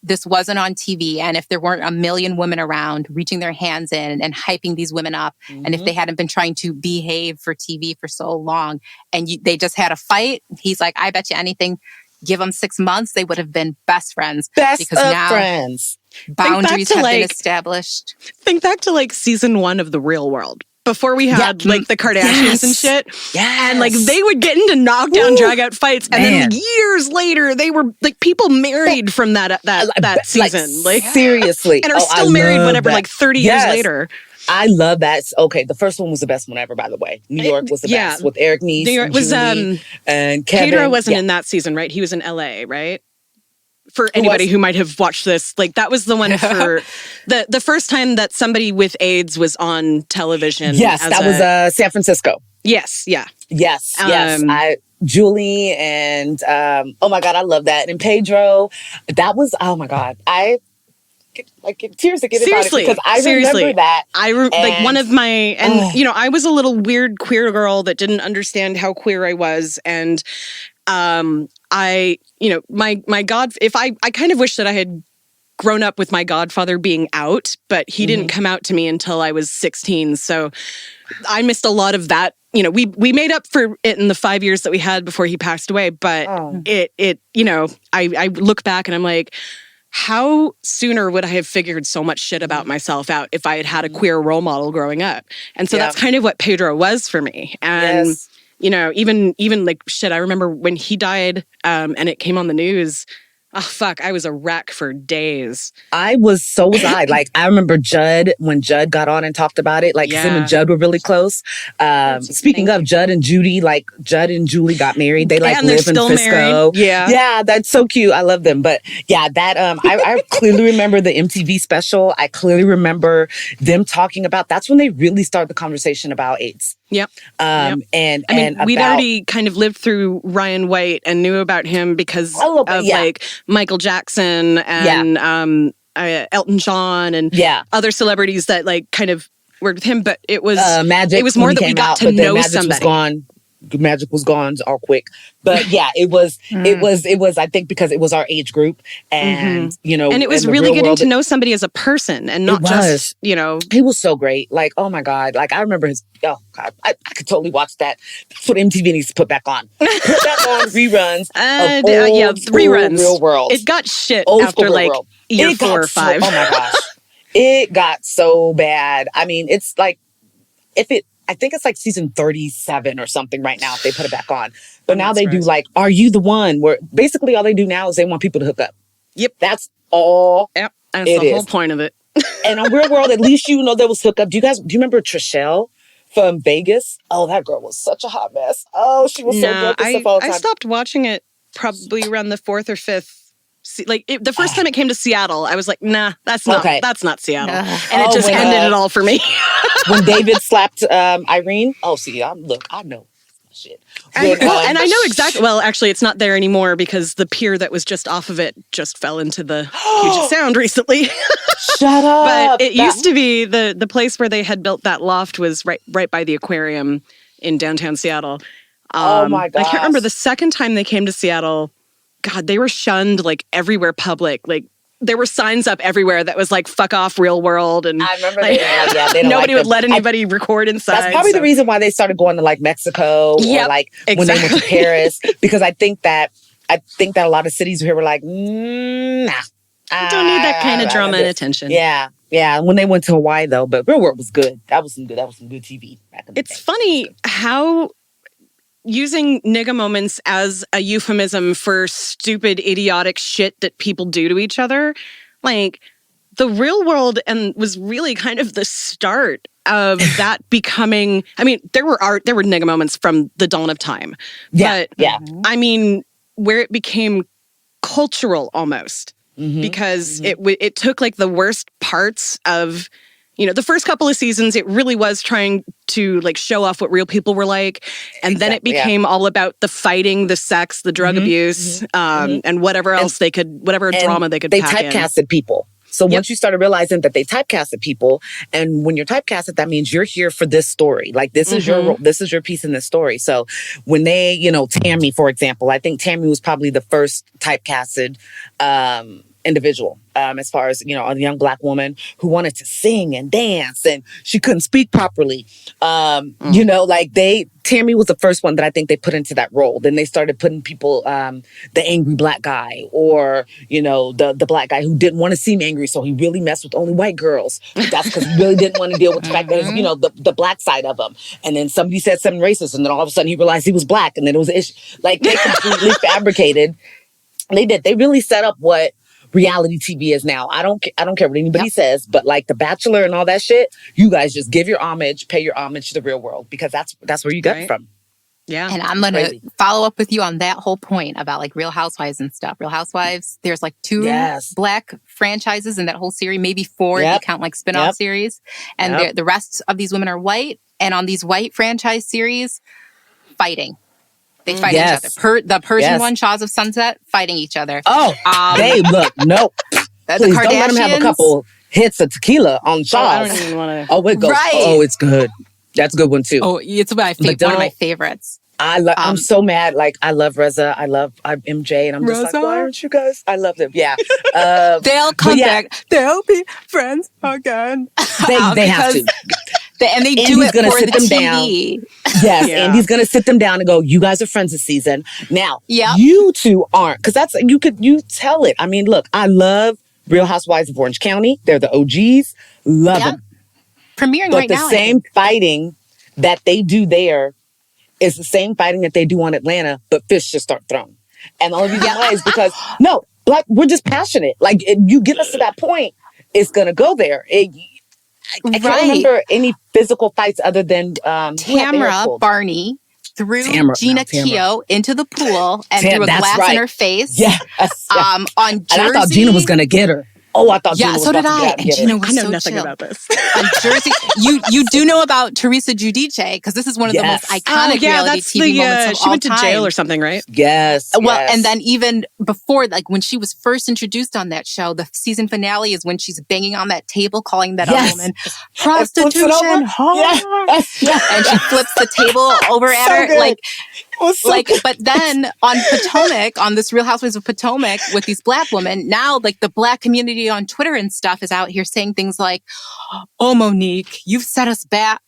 this wasn't on TV and if there weren't a million women around reaching their hands in and hyping these women up, and if they hadn't been trying to behave for TV for so long and they just had a fight, he's like, I bet you anything, give them 6 months, they would have been best friends. Because now friends. Boundaries have been established. Think back to like season 1 of The Real World. Before we had like the Kardashians and shit. Yes. And like they would get into knockdown, drag out fights. And then years later, they were like people married from that season. Like seriously. And are still married whatever, like 30 years later. I love that. Okay, the first one was the best one ever, by the way. New York was the best with Eric Nies. New York was and Kevin. Pedro wasn't in that season, right? He was in LA, right? For anybody who might have watched this, like that was the one for the first time that somebody with AIDS was on television. Yes, that was San Francisco. Yes, yeah. Yes. Julie and oh my God, I love that. And Pedro, that was, oh my God. I get tears to get about it because I remember that. Like one of my, I was a little weird queer girl that didn't understand how queer I was. And I kind of wish that I had grown up with my godfather being out, but he didn't come out to me until I was 16. So I missed a lot of that. We made up for it in the 5 years that we had before he passed away. But I look back and I'm like, how sooner would I have figured so much shit about myself out if I had had a queer role model growing up? And so that's kind of what Pedro was for me. And even like shit, I remember when he died and it came on the news. Oh, fuck. I was a wreck for days. So was I. Like, I remember Judd, when Judd got on and talked about it, like, him and Judd were really close. Speaking of Judd and Judy, like, Judd and Julie got married. They, like, live in Frisco. Married. Yeah. Yeah, that's so cute. I love them. But, yeah, that, I clearly remember the MTV special. I clearly remember them talking about, that's when they really started the conversation about AIDS. Yep. And we'd already kind of lived through Ryan White and knew about him because of like Michael Jackson and Elton John and other celebrities that like kind of worked with him. But it was Magic. It was more that we got to know somebody. Magic was gone all quick, but yeah, it was. I think because it was our age group, and and it was really getting to know somebody as a person, and not just He was so great. Like, oh my God, like I remember his. Oh God, I could totally watch that. That's what MTV needs to put back on. Put back on reruns. Reruns. Real World. It got shit after like year 4 or 5. Oh my gosh, it got so bad. I mean, it's like I think it's like season 37 or something right now if they put it back on. But now they do like, Are You the One? Where basically all they do now is they want people to hook up. Yep. That's all. Yep. That's the whole point of it. And on Real World, at least there was hookup. Do you remember Trishelle from Vegas? Oh, that girl was such a hot mess. Oh, she was so good. I stopped watching it probably around the 4th or 5th. Like the first time it came to Seattle, I was like, nah, that's not Seattle. And it just ended it all for me. When David slapped Irene. Oh, see, I know shit. And I know exactly. Well, actually, it's not there anymore because the pier that was just off of it just fell into the Puget Sound recently. Shut up. But it used to be the place where they had built that loft was right by the aquarium in downtown Seattle. Oh my gosh. I can't remember the second time they came to Seattle. God, they were shunned like everywhere public. Like there were signs up everywhere that was like "fuck off, real world," and I remember like, they don't nobody like would let anybody record inside. That's probably the reason why they started going to like Mexico or like when they went to Paris, because I think that a lot of cities here were like, nah. Don't need that kind of drama and attention. Yeah. Yeah. When they went to Hawaii though, but Real World was good. That was some good TV back in the day. It's funny how using nigga moments as a euphemism for stupid, idiotic shit that people do to each other, like the Real World and was really kind of the start of that becoming, I mean, there were nigga moments from the dawn of time. Yeah. But I mean, where it became cultural almost. Because it took like the worst parts of, the first couple of seasons, it really was trying to like show off what real people were like. And then it became all about the fighting, the sex, the drug abuse, and whatever else whatever drama they could pack in. They typecasted people. So once you started realizing that they typecasted people, and when you're typecasted, that means you're here for this story. Like this is your piece in this story. So when they, Tammy, for example, I think Tammy was probably the first typecasted individual, as far as, a young Black woman who wanted to sing and dance and she couldn't speak properly. Tammy was the first one that I think they put into that role. Then they started putting people, the angry Black guy or, the Black guy who didn't want to seem angry. So he really messed with only white girls. But that's because he really didn't want to deal with the fact that, the Black side of him. And then somebody said something racist and then all of a sudden he realized he was Black and then it was an issue. Like they completely fabricated. They really set up what reality TV is now. I don't care what anybody says, but like The Bachelor and all that shit, you guys just give your homage, pay your homage to the Real World because that's where you got it from. Yeah. And I'm going to follow up with you on that whole point about like Real Housewives and stuff. Real Housewives, there's like 2 Black franchises in that whole series, maybe 4 if you count like spinoff series. And the rest of these women are white. And on these white franchise series, fighting. They fight each other. The Persian one, Shaws of Sunset, fighting each other. Oh, no. Please don't let them have a couple hits of tequila on Shaws. I don't even want to. Oh, it goes. Right. Oh, it's good. That's a good one too. Oh, it's one of my favorites. I'm so mad. Like I love Reza. I love MJ, and I'm just like, why aren't you guys? I love them. Yeah. They'll come back. They'll be friends again. They have to. And they do it for the TV. Yes, Andy's gonna sit them down and go, you guys are friends this season. Now, you two aren't. Because that's, you tell it. I mean, look, I love Real Housewives of Orange County. They're the OGs. Love them. Premiering but right now. But the same fighting that they do there is the same fighting that they do on Atlanta, but fish just start thrown. And the only reason why is because, we're just passionate. Like, if you get us to that point, it's gonna go there. I can't remember any physical fights other than Tamara Barney threw Gina Keogh into the pool and threw a glass in her face. Yeah. On Jersey. And I thought Gina was going to get her. Oh, I thought Gina was going to get her. And Gina was I know nothing about this. On Jersey, you do know about Teresa Giudice because this is one of the most iconic reality TV moments of all she went to time. jail or something, right? Yes. Well, and then even before, like when she was first introduced on that show, the season finale is when she's banging on that table, calling that other woman prostitution. And she flips the table over at her, But then on Potomac, on this Real Housewives of Potomac, with these Black women, now like the Black community on Twitter and stuff is out here saying things like, "Oh, Monique, you've set us back.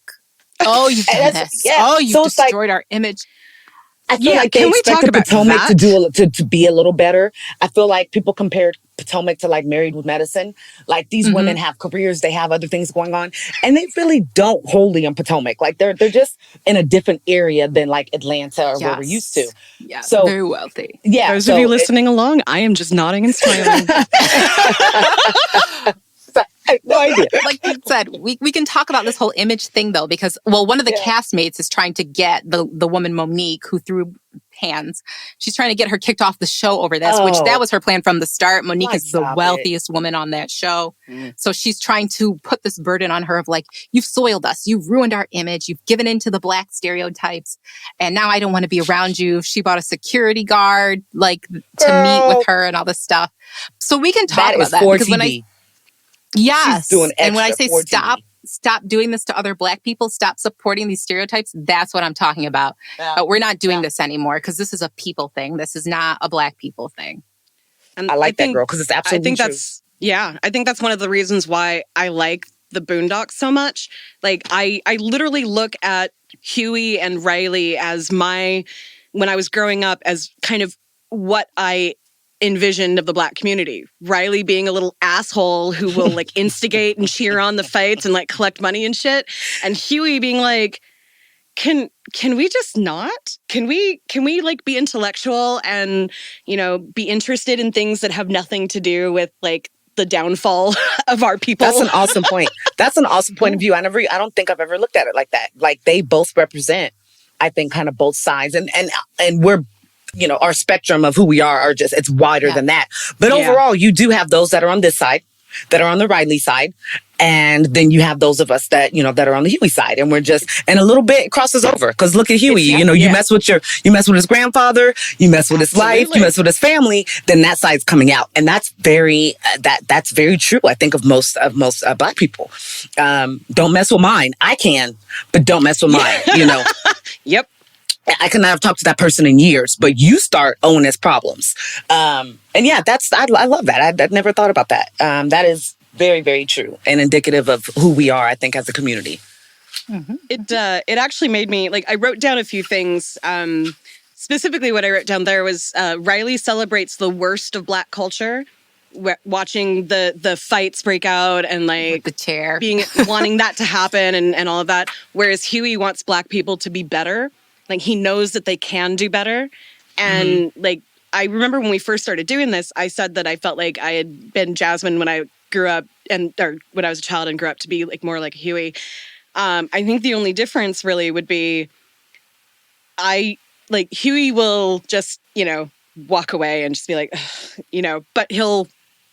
Oh, you've done this. Oh, you've destroyed our image." I feel like they expected Potomac to be a little better. I feel like people compared Potomac to like Married with Medicine. Like these women have careers, they have other things going on, and they really don't wholly on Potomac. Like they're just in a different area than like Atlanta or where we're used to. Yeah, so very wealthy. Yeah, those of you listening along, I am just nodding and smiling. I have no idea. Like you said, we can talk about this whole image thing though, because one of the castmates is trying to get the woman Monique who threw hands. She's trying to get her kicked off the show over this, which that was her plan from the start. Monique is the wealthiest woman on that show. So she's trying to put this burden on her of like, you've soiled us. You've ruined our image. You've given into the Black stereotypes. And now I don't want to be around you. She bought a security guard to meet with her and all this stuff. So we can talk about that. Because when Yes. She's doing And when I extra say for TV. stop doing this to other Black people, stop supporting these stereotypes, that's what I'm talking about. Yeah. We're not doing Yeah. this anymore because this is a people thing. This is not a Black people thing. And I like that, girl, because it's absolutely true. I think that's one of the reasons why I like the Boondocks so much. Like, I literally look at Huey and Riley as when I was growing up, as kind of what I envisioned of the Black community. Riley being a little asshole who will like instigate and cheer on the fights and like collect money and shit. And Huey being like, can we just not? Can we like be intellectual and, you know, be interested in things that have nothing to do with like the downfall of our people? That's an awesome point. That's an awesome point of view. I don't think I've ever looked at it like that. Like, they both represent, I think, kind of both sides, and we're, you know, our spectrum of who we are just, it's wider than that. But overall, you do have those that are on this side, that are on the Riley side. And then you have those of us that, you know, that are on the Huey side. And we're just, and a little bit crosses over. Because look at Huey, you know, you mess with his grandfather, you mess with his life, you mess with his family, then that side's coming out. And that's very, that's very true, I think, of most Black people. Don't mess with mine. I can, but don't mess with mine, you know. Yep. I could not have talked to that person in years, but you start owning his problems. And yeah, I love that. I'd never thought about that. That is very, very true and indicative of who we are, I think, as a community. Mm-hmm. It actually made me, like, I wrote down a few things. Specifically, what I wrote down there was Riley celebrates the worst of Black culture, watching the fights break out and like with the chair, wanting that to happen and all of that. Whereas Huey wants Black people to be better. Like, he knows that they can do better. And like, I remember when we first started doing this, I said that I felt like I had been Jasmine when I grew up or when I was a child and grew up to be like more like Huey. I think the only difference really would be Huey will just, you know, walk away and just be like, you know, but he'll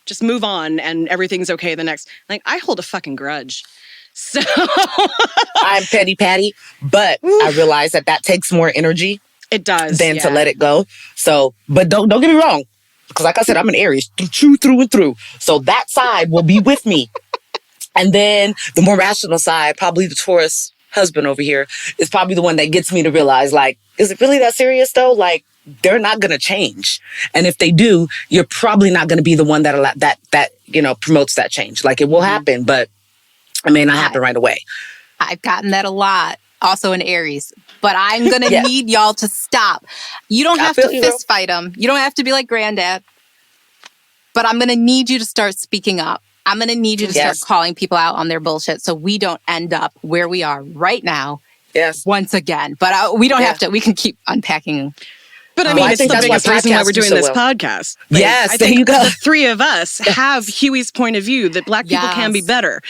just move on and everything's okay the next. Like, I hold a fucking grudge. So I'm petty Patty, but I realize that takes more energy. It does. Than to let it go. So, but don't get me wrong, because like I said, I'm an Aries, true through and through. So that side will be with me. And then the more rational side, probably the Taurus husband over here, is probably the one that gets me to realize, like, is it really that serious though? Like, they're not going to change. And if they do, you're probably not going to be the one that you know, promotes that change. Like, it will happen, but it may not happen right away. I've gotten that a lot. Also in Aries. But I'm going to need y'all to stop. You don't have to fist fight them. You don't have to be like Granddad. But I'm going to need you to start speaking up. I'm going to need you to start calling people out on their bullshit so we don't end up where we are right now. Yes. Once again. But we don't have to. We can keep unpacking. But I mean, it's the biggest reason why we're doing this podcast. Like, yes, there you go. The three of us have Huey's point of view that Black people can be better.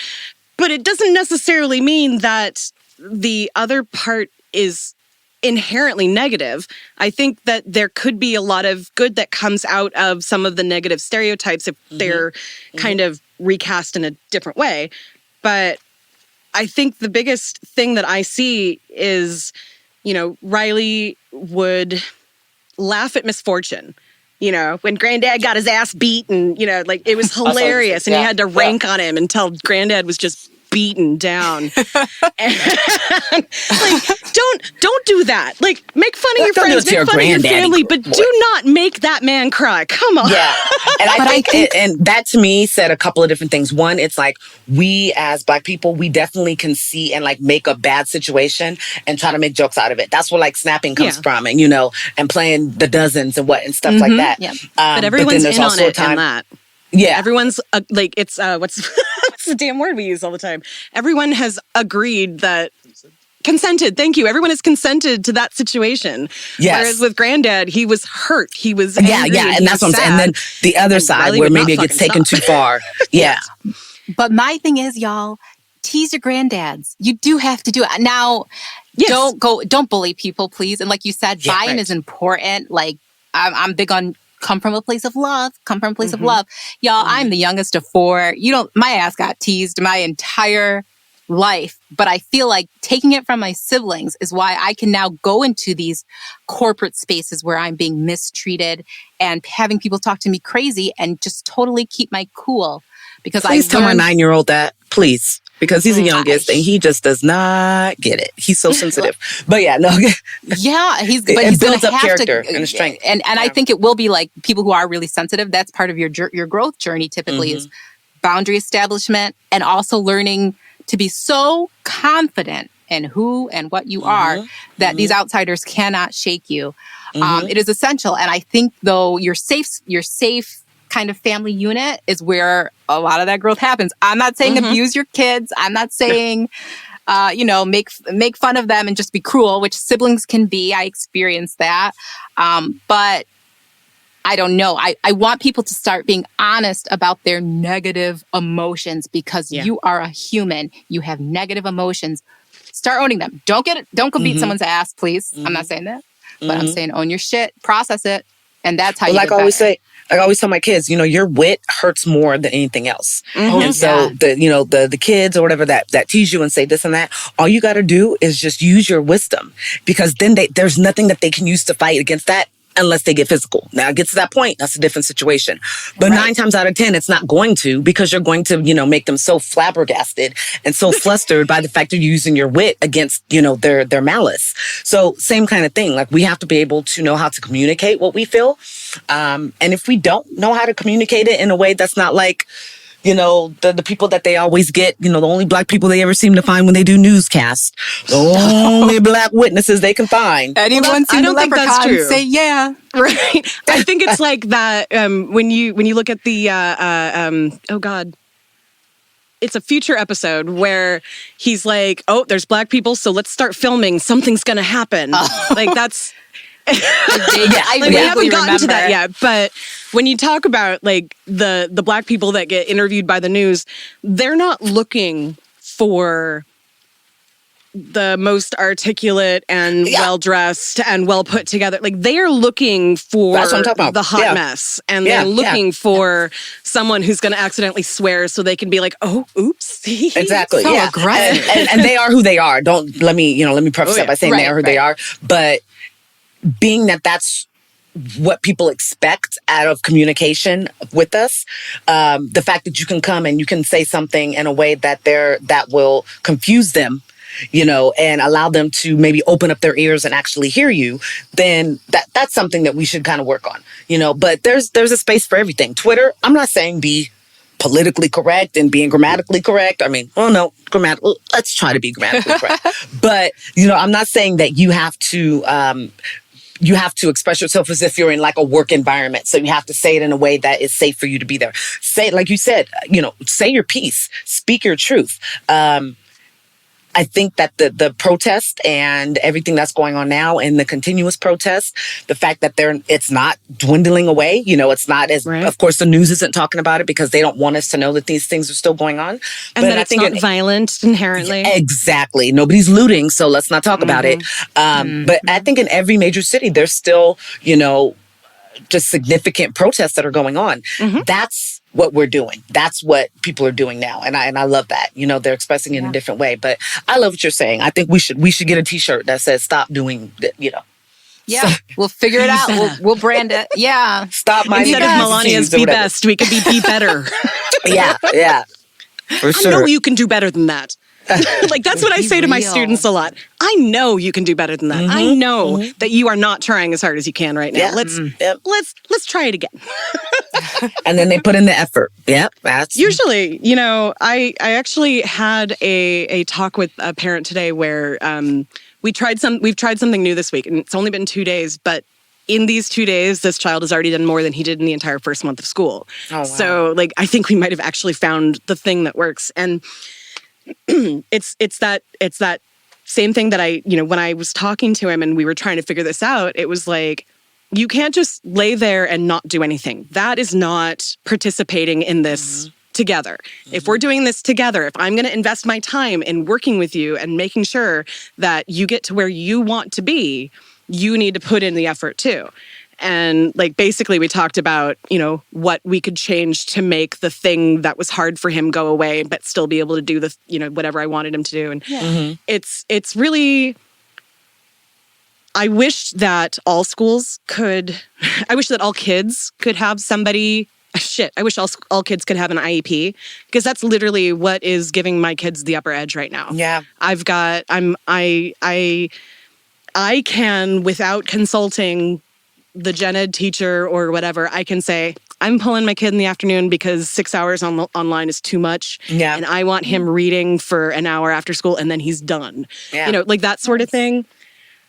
But it doesn't necessarily mean that the other part is inherently negative. I think that there could be a lot of good that comes out of some of the negative stereotypes if they're kind of recast in a different way. But I think the biggest thing that I see is, you know, Riley would laugh at misfortune. You know, when Granddad got his ass beat and, you know, like, it was hilarious and he had to rank on him until Granddad was just beaten down. And, like, don't do that. Like, make fun of your friends, make fun of your family, but do not make that man cry. Come on. Yeah. And I think and that to me said a couple of different things. One, it's like, we as Black people, we definitely can see and like make a bad situation and try to make jokes out of it. That's where like snapping comes from, and, you know, and playing the dozens and stuff like that. Yeah. But everyone's in on it and that. Yeah. Everyone's like, it's what's the damn word we use all the time? Everyone has agreed that consented. Thank you. Everyone has consented to that situation. Yes. Whereas with Granddad, he was hurt. He was angry, and that's what I'm saying. And then the other side where maybe it gets taken too far. Yeah. But my thing is, y'all, tease your granddads. You do have to do it. Now, don't bully people, please. And like you said, buy-in is important. Like, I'm big on come from a place of love. Come from a place of love. Y'all, I'm the youngest of 4. My ass got teased my entire life. But I feel like taking it from my siblings is why I can now go into these corporate spaces where I'm being mistreated and having people talk to me crazy and just totally keep my cool. because Please tell my 9-year-old that, please. Because he's the youngest and he just does not get it. He's so sensitive. But yeah, no. Yeah, he's builds gonna up have character to, and strength. And I think it will be like people who are really sensitive. That's part of your growth journey. Typically, is boundary establishment and also learning to be so confident in who and what you are that these outsiders cannot shake you. It is essential, and I think though your safe kind of family unit is where a lot of that growth happens. I'm not saying abuse your kids. I'm not saying, make fun of them and just be cruel, which siblings can be. I experienced that. But I don't know. I want people to start being honest about their negative emotions because you are a human. You have negative emotions. Start owning them. Don't go beat someone's ass, please. I'm not saying that. But I'm saying own your shit, process it. And that's how you get better. I always tell my kids, your wit hurts more than anything else. And so the kids or whatever that tease you and say this and that, all you got to do is just use your wisdom because then there's nothing that they can use to fight against that unless they get physical. Now it gets to that point, that's a different situation. But 9 times out of 10, it's not going to because you're going to, make them so flabbergasted and so flustered by the fact that you're using your wit against, their malice. So same kind of thing. Like we have to be able to know how to communicate what we feel. And if we don't know how to communicate it in a way that's not like, the people that they always get, the only black people they ever seem to find when they do newscasts, the only black witnesses they can find. Anyone seen the Leprechaun say yeah. Right. I think it's like that when you look at the, oh God, it's a future episode where he's like, oh, there's black people, so let's start filming. Something's going to happen. Like that's... we haven't gotten to that yet, but when you talk about like the black people that get interviewed by the news, they're not looking for the most articulate and well-dressed and well put together. Like they are looking for the hot mess, and they're looking for someone who's going to accidentally swear so they can be like, "Oh, oops." Exactly. So aggressive. And they are who they are. Don't let me preface that by saying they are who they are, but being that that's what people expect out of communication with us, the fact that you can come and you can say something in a way that will confuse them, and allow them to maybe open up their ears and actually hear you, then that's something that we should kind of work on, But there's a space for everything. Twitter, I'm not saying be politically correct and being grammatically correct. I mean, let's try to be grammatically correct. But, I'm not saying that you have to express yourself as if you're in like a work environment. So you have to say it in a way that is safe for you to be there. Say, like you said, say your piece, speak your truth. I think that the protest and everything that's going on now and the continuous protest, the fact that it's not dwindling away, it's not as, of course, the news isn't talking about it because they don't want us to know that these things are still going on. And that it's not violent inherently. Exactly. Nobody's looting, so let's not talk about it. But I think in every major city, there's still, just significant protests that are going on. That's what we're doing. That's what people are doing now. And I love that. They're expressing it in a different way. But I love what you're saying. I think we should get a t-shirt that says stop doing Yeah, so, we'll figure it out. We'll brand it. Yeah. Stop my instead of Melania's be best, we could be better. Yeah. For sure. I know you can do better than that. Like that's what I say to my students a lot. I know you can do better than that. I know that you are not trying as hard as you can right now. Let's try it again. And then they put in the effort. Yep. That's usually, I actually had a talk with a parent today where we've tried something new this week, and it's only been 2 days, but in these 2 days, this child has already done more than he did in the entire first month of school. Oh, wow. So I think we might have actually found the thing that works. And it's that same thing that when I was talking to him and we were trying to figure this out, it was like, you can't just lay there and not do anything. That is not participating in this together. If we're doing this together, if I'm going to invest my time in working with you and making sure that you get to where you want to be, you need to put in the effort too. And basically we talked about, what we could change to make the thing that was hard for him go away, but still be able to do the, whatever I wanted him to do. And it's really, I wish that all kids could have somebody shit, I wish all kids could have an IEP, because that's literally what is giving my kids the upper edge right now. Yeah. I can, without consulting the gen ed teacher or whatever, I can say, I'm pulling my kid in the afternoon because 6 hours online is too much. Yeah. And I want him reading for an hour after school and then he's done. Yeah. You know, like that sort of thing.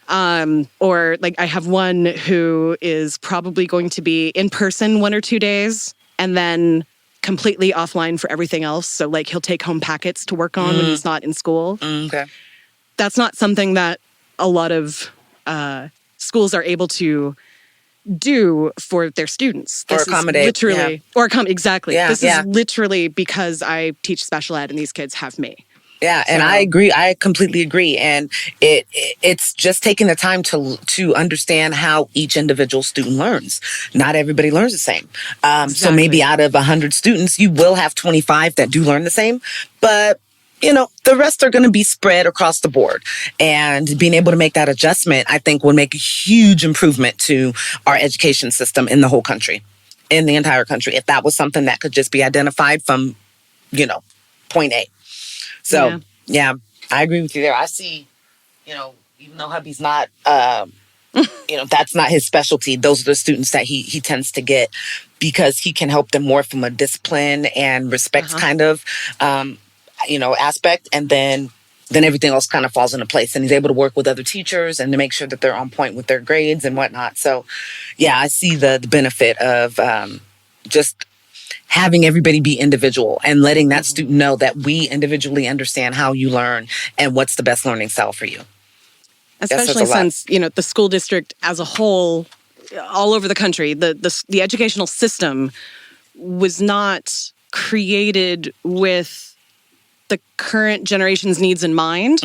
Or like I have one who is probably going to be in person 1 or 2 days and then completely offline for everything else. So like he'll take home packets to work on when he's not in school. Okay. That's not something that a lot of schools are able to do for their students. Or accommodate. Literally, exactly. Yeah, This yeah. is literally because I teach special ed and these kids have me. Yeah, and I agree. I completely agree. And it's just taking the time to understand how each individual student learns. Not everybody learns the same. So maybe out of 100 students, you will have 25 that do learn the same. But you know, the rest are going to be spread across the board. And being able to make that adjustment, I think, will make a huge improvement to our education system in the whole country, in the entire country, if that was something that could just be identified from, you know, point A. So, yeah, I agree with you there. I see, you know, even though hubby's not, you know, that's not his specialty. Those are the students that he tends to get because he can help them more from a discipline and respect kind of, you know, aspect, and then everything else kind of falls into place, and he's able to work with other teachers and to make sure that they're on point with their grades and whatnot. So, yeah, I see the benefit of just having everybody be individual and letting that student know that we individually understand how you learn and what's the best learning style for you. Especially since, you know, the school district as a whole, all over the country, the educational system was not created with the current generation's needs in mind.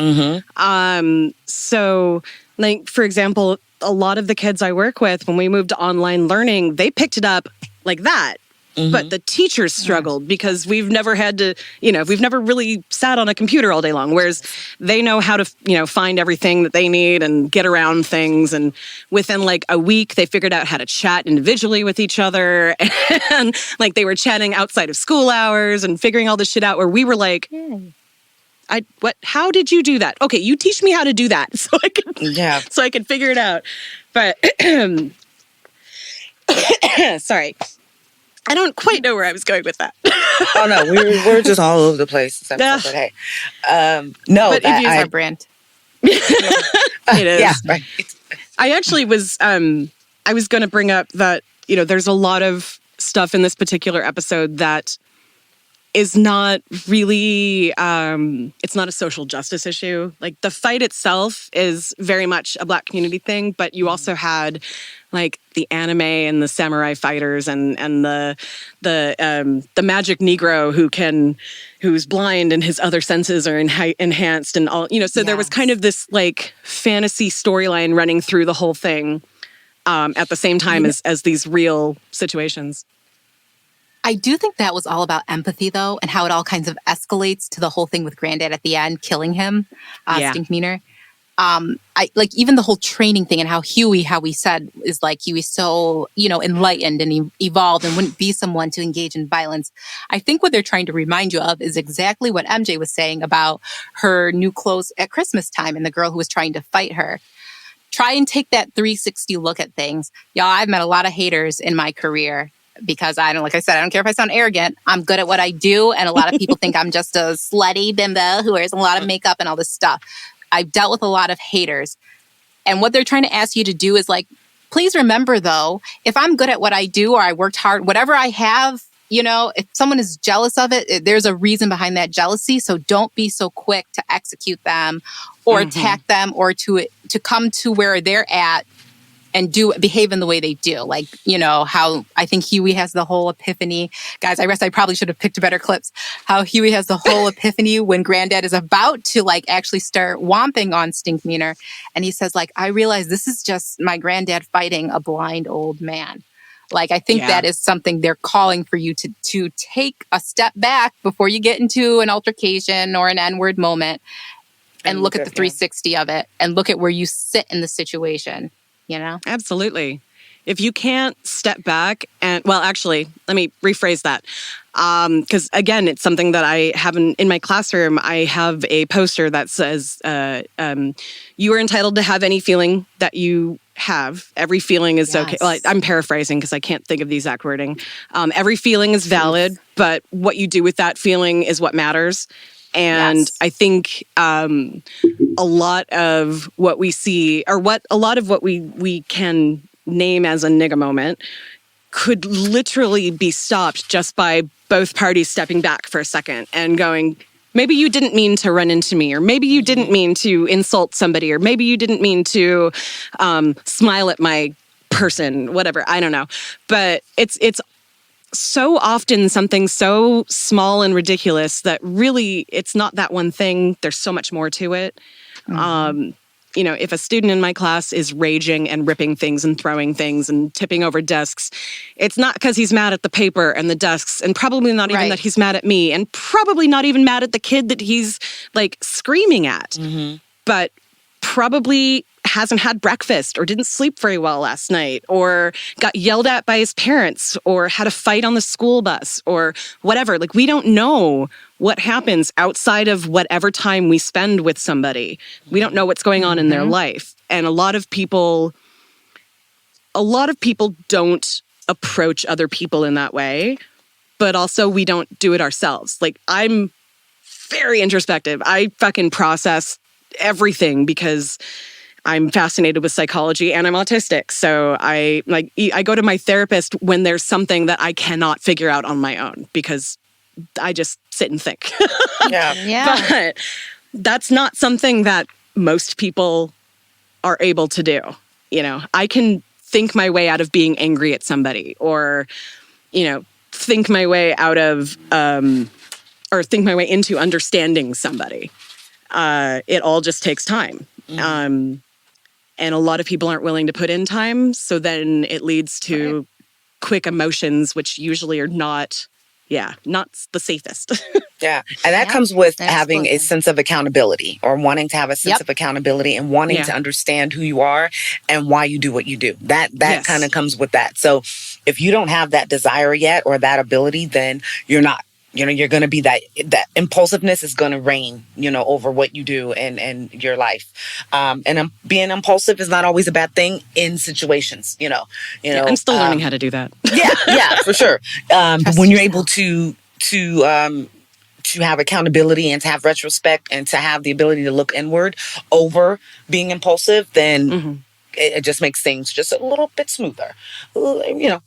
So, like, for example, a lot of the kids I work with, when we moved to online learning, they picked it up like that. But the teachers struggled because we've never had to, you know, we've never really sat on a computer all day long, whereas they know how to, you know, find everything that they need and get around things. And within like a week, they figured out how to chat individually with each other. And like they were chatting outside of school hours and figuring all this shit out, where we were like, how did you do that? Okay, you teach me how to do that so I could figure it out. But sorry. I don't quite know where I was going with that. Oh no, we're just all over the place. But hey, no, but it is our brand. It is. Yeah, right. I actually was. I was going to bring up that, you know, there's a lot of stuff in this particular episode that is not really. It's not a social justice issue. Like the fight itself is very much a Black community thing, but you also had like the anime and the samurai fighters and the magic Negro who's blind and his other senses are enhanced and all, you know, so there was kind of this like fantasy storyline running through the whole thing at the same time as these real situations. I do think that was all about empathy, though, and how it all kinds of escalates to the whole thing with Granddad at the end, killing him, Stinkmeaner. I like even the whole training thing and how we said is like he was so, you know, enlightened and he evolved and wouldn't be someone to engage in violence. I think what they're trying to remind you of is exactly what MJ was saying about her new clothes at Christmas time and the girl who was trying to fight her. Try and take that 360 look at things. Y'all, I've met a lot of haters in my career because like I said, I don't care if I sound arrogant. I'm good at what I do. And a lot of people think I'm just a slutty bimbo who wears a lot of makeup and all this stuff. I've dealt with a lot of haters. And what they're trying to ask you to do is like, please remember though, if I'm good at what I do or I worked hard, whatever I have, you know, if someone is jealous of it, there's a reason behind that jealousy. So don't be so quick to execute them or attack them or to come to where they're at and behave in the way they do. Like, you know, how I think Huey has the whole epiphany. Guys, I probably should have picked better clips. How Huey has the whole epiphany when Granddad is about to like actually start whomping on Stinkmeaner. And he says like, I realize this is just my granddad fighting a blind old man. Like, I think that is something they're calling for you to take a step back before you get into an altercation or an N-word moment and look at the 360 of it and look at where you sit in the situation. You know? Absolutely. if you can't step back and, well, actually, let me rephrase that. Because again, it's something that I have in my classroom. I have a poster that says, you are entitled to have any feeling that you have. Every feeling is okay. Well, I'm paraphrasing because I can't think of the exact wording. Every feeling is valid, but what you do with that feeling is what matters. And I think a lot of what we see, or a lot of what we can name as a nigga moment, could literally be stopped just by both parties stepping back for a second and going, maybe you didn't mean to run into me, or maybe you didn't mean to insult somebody, or maybe you didn't mean to smile at my person, whatever. I don't know. But it's so often something so small and ridiculous that really it's not that one thing. There's so much more to it. If a student in my class is raging and ripping things and throwing things and tipping over desks, it's not because he's mad at the paper and the desks, and probably not even that he's mad at me, and probably not even mad at the kid that he's like screaming at, but probably hasn't had breakfast or didn't sleep very well last night, or got yelled at by his parents, or had a fight on the school bus, or whatever. Like, we don't know what happens outside of whatever time we spend with somebody. We don't know what's going on in their life. And a lot of people don't approach other people in that way, but also we don't do it ourselves. Like, I'm very introspective. I fucking process everything because I'm fascinated with psychology and I'm autistic. So I go to my therapist when there's something that I cannot figure out on my own, because I just sit and think. Yeah. But that's not something that most people are able to do. I can think my way out of being angry at somebody, or, think my way out of, or think my way into understanding somebody. It all just takes time. And a lot of people aren't willing to put in time. So then it leads to quick emotions, which usually are not the safest. And that comes with having a sense of accountability, or wanting to have a sense of accountability, and wanting to understand who you are and why you do what you do. That kind of comes with that. So if you don't have that desire yet, or that ability, then you're not. You're going to be that impulsiveness is going to reign, over what you do and your life. And being impulsive is not always a bad thing in situations, I'm still learning how to do that. Yeah, for sure. When you're able to have accountability and to have retrospect and to have the ability to look inward over being impulsive, then it just makes things just a little bit smoother. You're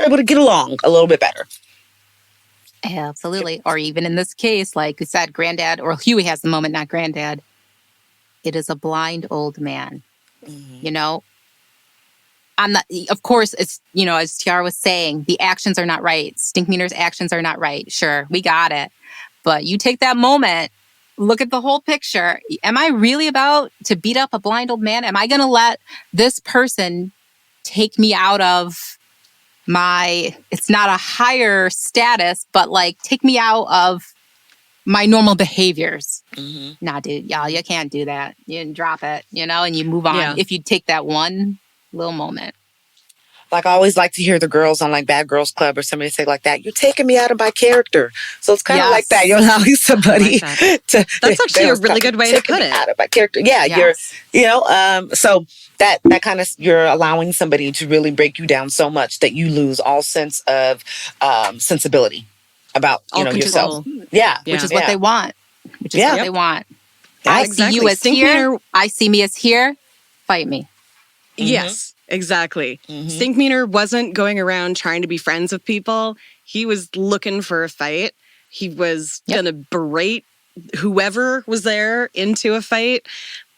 able to get along a little bit better. Absolutely. Or even in this case, like you said, Granddad, or Huey has the moment, not Granddad. It is a blind old man. I'm not, of course, it's, as Tiara was saying, the actions are not right. Stinkmeaner's actions are not right. Sure, we got it. But you take that moment, look at the whole picture. Am I really about to beat up a blind old man? Am I going to let this person take me out of it's not a higher status, but like take me out of my normal behaviors? Nah, dude, y'all, you can't do that. You drop it, and you move on. If you take that one little moment. Like, I always like to hear the girls on like Bad Girls Club or somebody say like that, you're taking me out of my character. So it's kind of like that. You're allowing somebody to. That's actually a really good way to put it. Out of my character. Yeah, so that kind of, you're allowing somebody to really break you down so much that you lose all sense of sensibility about yourself. Which is what they want. Which is what they want. I see you as here. I see me as here. Fight me. Yes, exactly. Stinkmeaner wasn't going around trying to be friends with people. He was looking for a fight. He was going to berate whoever was there into a fight.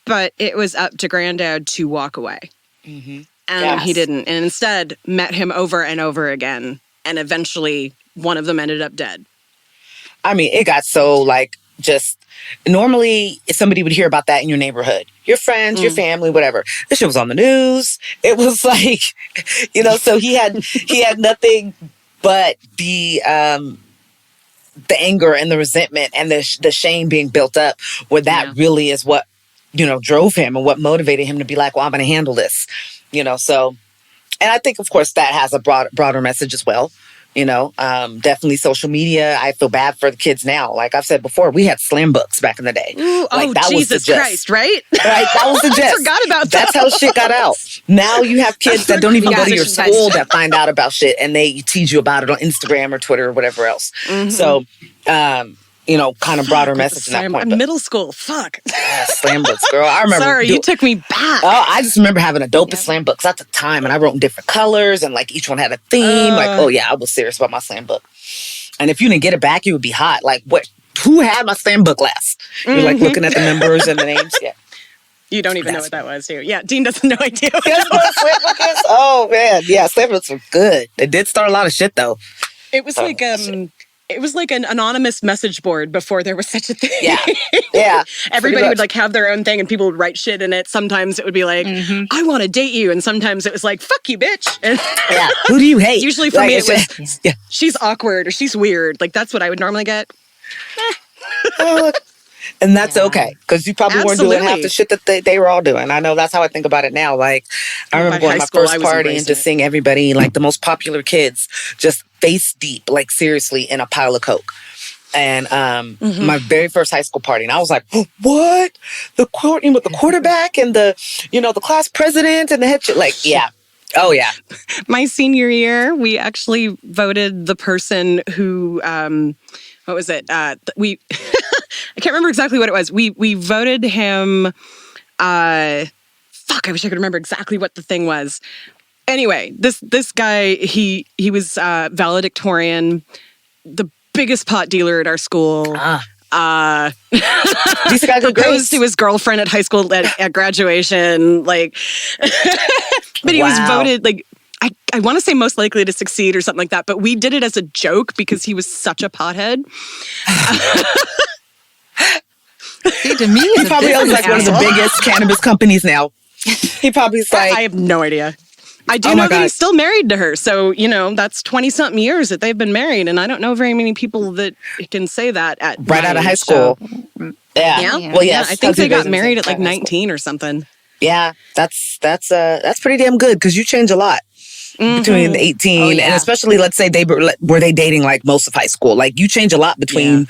But it was up to Granddad to walk away. And he didn't. And instead met him over and over again. And eventually one of them ended up dead. I mean, it got so like just... Normally, somebody would hear about that in your neighborhood. Your friends, your family, whatever. This shit was on the news. It was like, so he had nothing but the anger and the resentment and the shame being built up, where that really is what, drove him and what motivated him to be like, well, I'm going to handle this. So And I think, of course, that has a broader message as well. Definitely social media. I feel bad for the kids now. Like I've said before, we had slam books back in the day. Ooh, that Jesus Christ, right? Right, that was the gist. I forgot about that. That's how shit got out. Now you have kids that don't even go to your school that find out about shit and they tease you about it on Instagram or Twitter or whatever else. Mm-hmm. So, kind of broader message in that point. Middle school, fuck. Slam books, girl. I remember. Sorry, you took me back. Oh, I just remember having the dopest slam books at the time, and I wrote in different colors, and like each one had a theme. I was serious about my slam book. And if you didn't get it back, you would be hot. Like, what? Who had my slam book last? You're like looking at the members and the names. Yeah. You don't even know what that was, too. Yeah, Dean doesn't know idea. Guess what a slam book is? Oh man, yeah, slam books were good. They did start a lot of shit though. It was It was like an anonymous message board before there was such a thing. Yeah. Everybody would like have their own thing and people would write shit in it. Sometimes it would be like, I want to date you. And sometimes it was like, fuck you, bitch. And who do you hate? Usually for me it was, she's awkward or she's weird. Like that's what I would normally get. And that's okay, because you probably weren't doing half the shit that they were all doing. I know that's how I think about it now. Like, I remember going to my first party and just seeing everybody, like the most popular kids, just face deep, like seriously, in a pile of Coke. And my very first high school party, and I was like, what? The courting with the quarterback and the class president and the head shit? Like, yeah. Oh, yeah. My senior year, we actually voted the person who... what was it? I can't remember exactly what it was. We voted him. I wish I could remember exactly what the thing was. Anyway, this guy, he was valedictorian, the biggest pot dealer at our school. These guys are proposed to his girlfriend at high school at graduation. Like, but he was voted like. I want to say most likely to succeed or something like that, but we did it as a joke because he was such a pothead. See, to me, he probably owns like one of the biggest cannabis companies now. He probably is like... I have no idea. I do know that he's still married to her. So, that's 20-something years that they've been married. And I don't know very many people that can say that at right out of high school. So. Yeah. Well, yes. I think they got married at like 19 or something. Yeah, that's pretty damn good because you change a lot. Between 18 and especially, let's say were they dating like most of high school? Like you change a lot between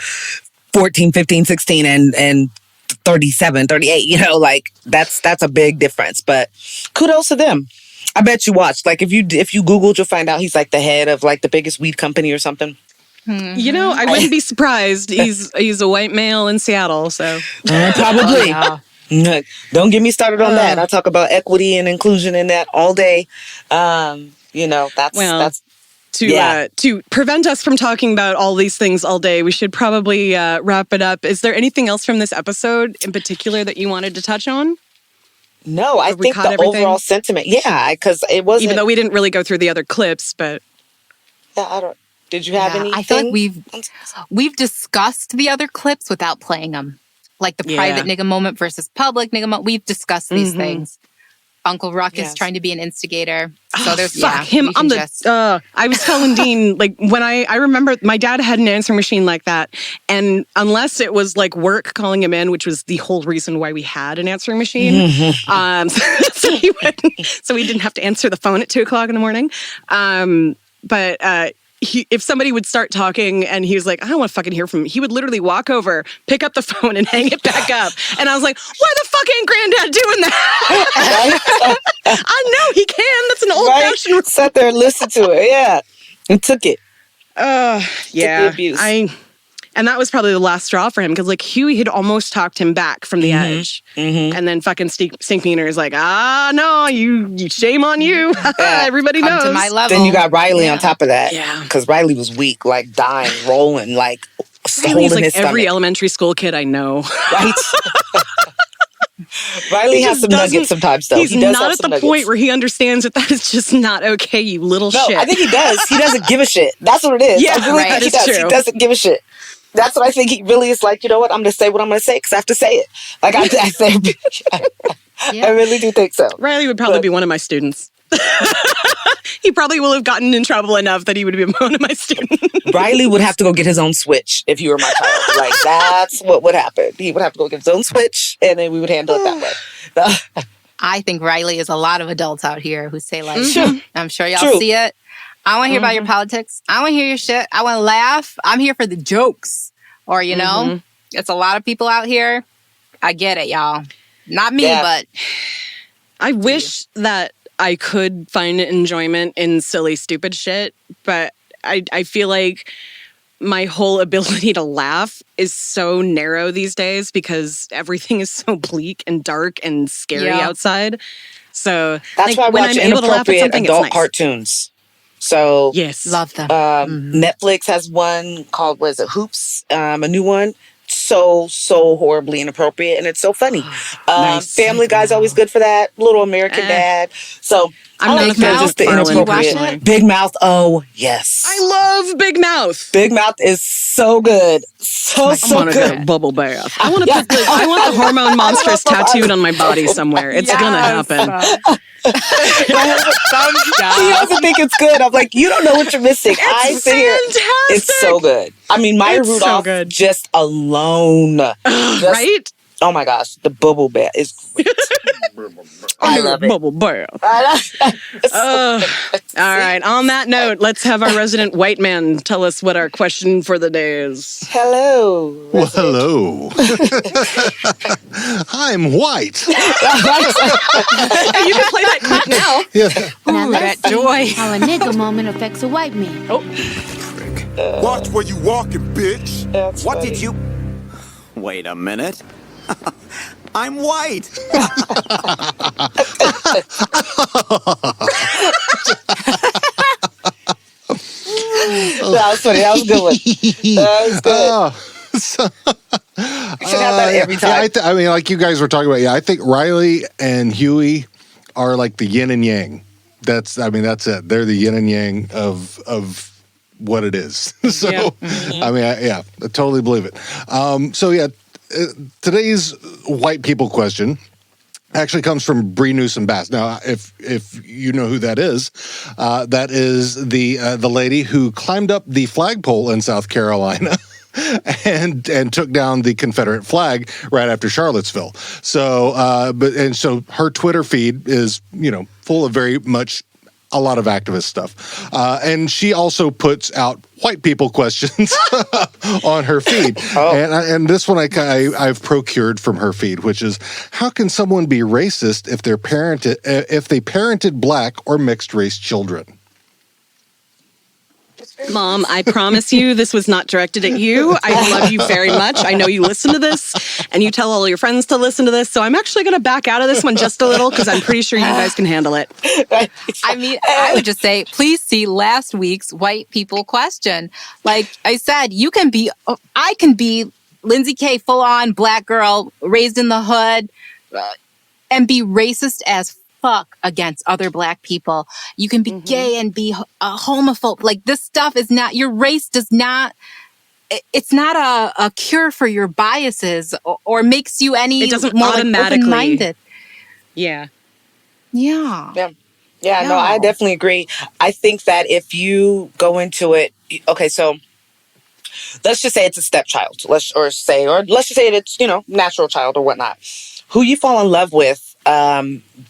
14, 15, 16 and 37, 38, like that's a big difference. But kudos to them. I bet you watched. Like if you Googled, you'll find out he's like the head of like the biggest weed company or something. I wouldn't be surprised. He's a white male in Seattle, so probably. Don't get me started on that. I talk about equity and inclusion in that all day. That's to prevent us from talking about all these things all day, we should probably wrap it up. Is there anything else from this episode in particular that you wanted to touch on? No, I think the overall sentiment. Yeah, because it wasn't. Even though we didn't really go through the other clips, but I don't. Did you have anything? I feel like we've discussed the other clips without playing them, like the private nigga moment versus public nigga moment. We've discussed these things. Uncle Ruckus trying to be an instigator. So there's him on the. I was telling Dean like when I remember my dad had an answering machine like that, and unless it was like work calling him in, which was the whole reason why we had an answering machine, so he didn't have to answer the phone at 2:00 in the morning. But if somebody would start talking and he was like, I don't want to fucking hear from him, he would literally walk over, pick up the phone and hang it back up. And I was like, why the fuck ain't Granddad doing that? I know he can. That's an old-fashioned... Sat there and listened to it. Yeah. And took it. Yeah. Took the abuse. And that was probably the last straw for him because like Huey had almost talked him back from the edge. And then fucking Stinkmeaner is like, no, you shame on you. Everybody knows. To my level. Then you got Riley on top of that. Yeah. Because Riley was weak, like dying, rolling, like Riley's like every elementary school kid I know. Right? Riley has some nuggets sometimes, though. He's not at the point where he understands that is just not okay, you little shit. I think he does. He doesn't give a shit. That's what it is. Yeah, right. He does. True. He doesn't give a shit. That's what I think. He really is like, you know what? I'm going to say what I'm going to say because I have to say it. Like I say, I really do think so. Riley would probably be one of my students. He probably will have gotten in trouble enough that he would be one of my students. Riley would have to go get his own Switch if you were my child. Like, that's what would happen. He would have to go get his own Switch, and then we would handle it that way. I think Riley is a lot of adults out here who say like, I'm sure y'all True. see it. I want to hear about your politics. I want to hear your shit. I want to laugh. I'm here for the jokes. Or, you know, it's a lot of people out here. I get it, y'all. Not me, but I wish that I could find enjoyment in silly, stupid shit, but I feel like my whole ability to laugh is so narrow these days because everything is so bleak and dark and scary outside. So that's why I when watch I'm able to laugh at inappropriate something, adult it's nice. cartoons. So Yes, love them. Netflix has one called, what is it, Hoops? A new one. So horribly inappropriate, and it's so funny. Nice. Family Guy's always good for that. Little American Dad. So I'm not a fan of just the Farland, inappropriate. personally. Big Mouth. Oh yes, I love Big Mouth. Big Mouth is so good. So I want to good. go bubble bath. I want to put I want the hormone monsters tattooed on my body somewhere. It's gonna happen. He doesn't think it's good. I'm like, you don't know what you're missing. It's fantastic. It's so good. I mean, Maya It's so Rudolph good. just alone. Right? Oh my gosh, the bubble bath is great. I love it. Bubble bath. It's so good. All right. On that note, let's have our resident white man tell us what our question for the day is. Hello. Well, hello. I'm white. Hey, you can play that clip now. Yeah. Now let's that see joy. how a nigga moment affects a white man. Watch where you walking, bitch. That's What funny. did you... Wait a minute. I'm white. That was funny. That was a good one. That was good. You should have that every time. I mean, like you guys were talking about, I think Riley and Huey are like the yin and yang. That's it. They're the yin and yang of what it is. So, Yeah. I mean, I totally believe it. Today's white people question actually comes from Bree Newsom Bass. Now, if you know who that is the lady who climbed up the flagpole in South Carolina and took down the Confederate flag right after Charlottesville. So, so her Twitter feed is, full of very much a lot of activist stuff. And she also puts out white people questions on her feed. And this one I've procured from her feed, which is, how can someone be racist if they parented black or mixed race children? Mom, I promise you this was not directed at you. I love you very much. I know you listen to this and you tell all your friends to listen to this. So I'm actually going to back out of this one just a little because I'm pretty sure you guys can handle it. I mean, I would just say, please see last week's white people question. Like I said, I can be Lynxi K, full on black girl, raised in the hood, and be racist as fuck against other black people. You can be gay and be a homophobe. Like, this stuff is not, your race does not, it's not a cure for your biases or makes you any It doesn't more automatically. open-minded. Yeah. Yeah. Yeah, no, I definitely agree. I think that if you go into it, okay, so let's just say it's a stepchild. Let's just say it's, natural child or whatnot. Who you fall in love with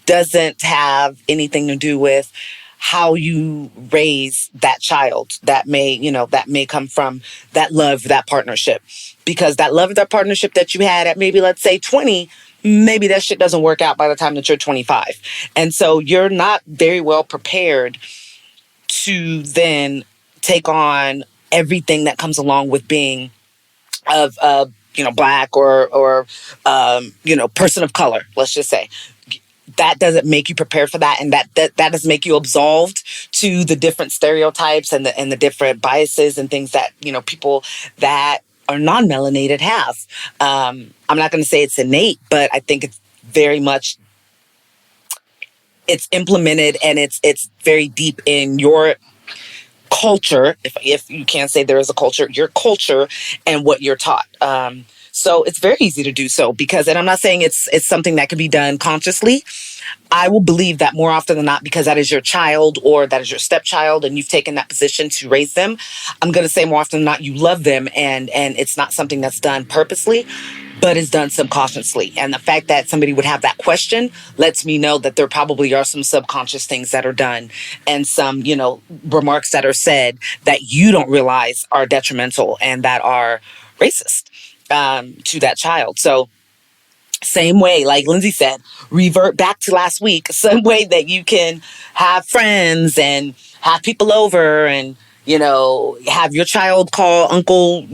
doesn't have anything to do with how you raise that child. That may come from that love, that partnership. Because that love, that partnership that you had at maybe, let's say 20, maybe that shit doesn't work out by the time that you're 25. And so you're not very well prepared to then take on everything that comes along with being of black or person of color, let's just say. That doesn't make you prepared for that, and that doesn't make you absolved to the different stereotypes and the different biases and things that people that are non-melanated have. I'm not going to say it's innate, but I think it's very much it's implemented and it's very deep in your culture, if you can't say there is a culture, your culture and what you're taught. So it's very easy to do so and I'm not saying it's something that can be done consciously. I will believe that more often than not, because that is your child or that is your stepchild and you've taken that position to raise them. I'm going to say more often than not, you love them and it's not something that's done purposely. but is done subconsciously. And the fact that somebody would have that question lets me know that there probably are some subconscious things that are done and some, remarks that are said that you don't realize are detrimental and that are racist to that child. So same way, like Lynxi said, revert back to last week, some way that you can have friends and have people over and, have your child call Uncle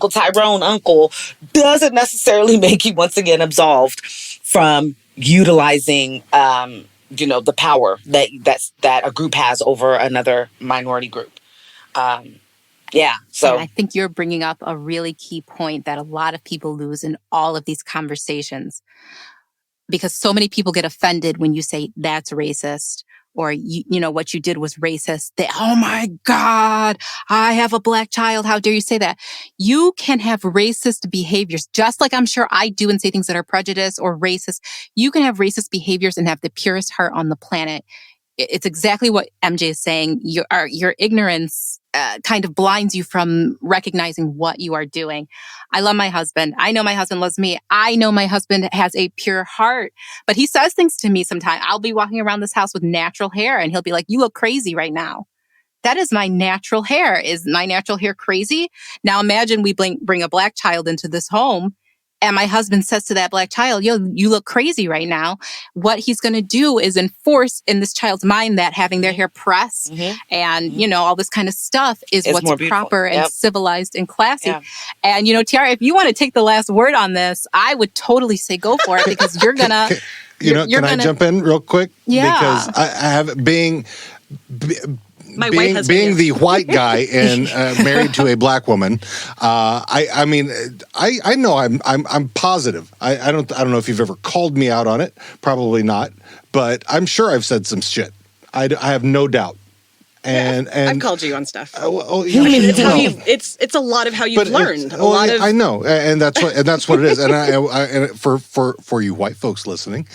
Tyrone uncle doesn't necessarily make you once again absolved from utilizing, the power that a group has over another minority group. So and I think you're bringing up a really key point that a lot of people lose in all of these conversations, because so many people get offended when you say that's racist, or what you did was racist. Oh my God, I have a black child. How dare you say that? You can have racist behaviors, just like I'm sure I do, and say things that are prejudiced or racist. You can have racist behaviors and have the purest heart on the planet. It's exactly what MJ is saying. Your ignorance kind of blinds you from recognizing what you are doing. I love my husband. I know my husband loves me. I know my husband has a pure heart, but he says things to me sometimes. I'll be walking around this house with natural hair and he'll be like, "You look crazy right now." That is my natural hair. Is my natural hair crazy? Now imagine we bring a black child into this home and my husband says to that black child, "Yo, you look crazy right now." What he's going to do is enforce in this child's mind that having their hair pressed and, all this kind of stuff is It's what's more beautiful. proper and Yep. civilized and classy. Yeah. And, Tiara, if you want to take the last word on this, I would totally say go for it, because you're going to... Can I jump in real quick? Yeah. Because I have being My white husband being is. the white guy and married to a black woman. I know I'm positive. I don't know if you've ever called me out on it. Probably not. But I'm sure I've said some shit. I have no doubt. And I've called you on stuff. It's a lot of how you've learned. I know, and that's what it is. And and for you white folks listening,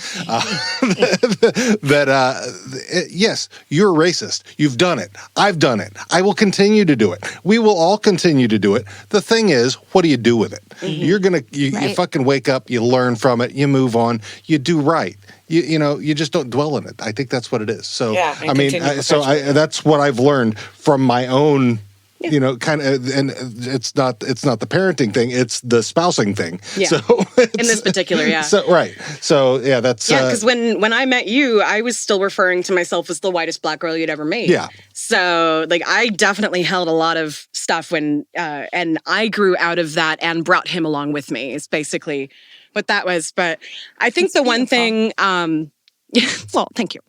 yes, you're racist. You've done it. I've done it. I will continue to do it. We will all continue to do it. The thing is, what do you do with it? Mm-hmm. You fucking wake up. You learn from it. You move on. You do right. You just don't dwell in it. I think that's what it is. So, that's what I've learned from my own, kind of, and it's not the parenting thing, it's the spousing thing. Yeah. So In this particular, yeah. So, right. So, yeah, that's... Yeah, because when I met you, I was still referring to myself as the whitest black girl you'd ever made. Yeah. So, I definitely held a lot of stuff and I grew out of that and brought him along with me, is basically what that was. But I think the one thing... well, thank you.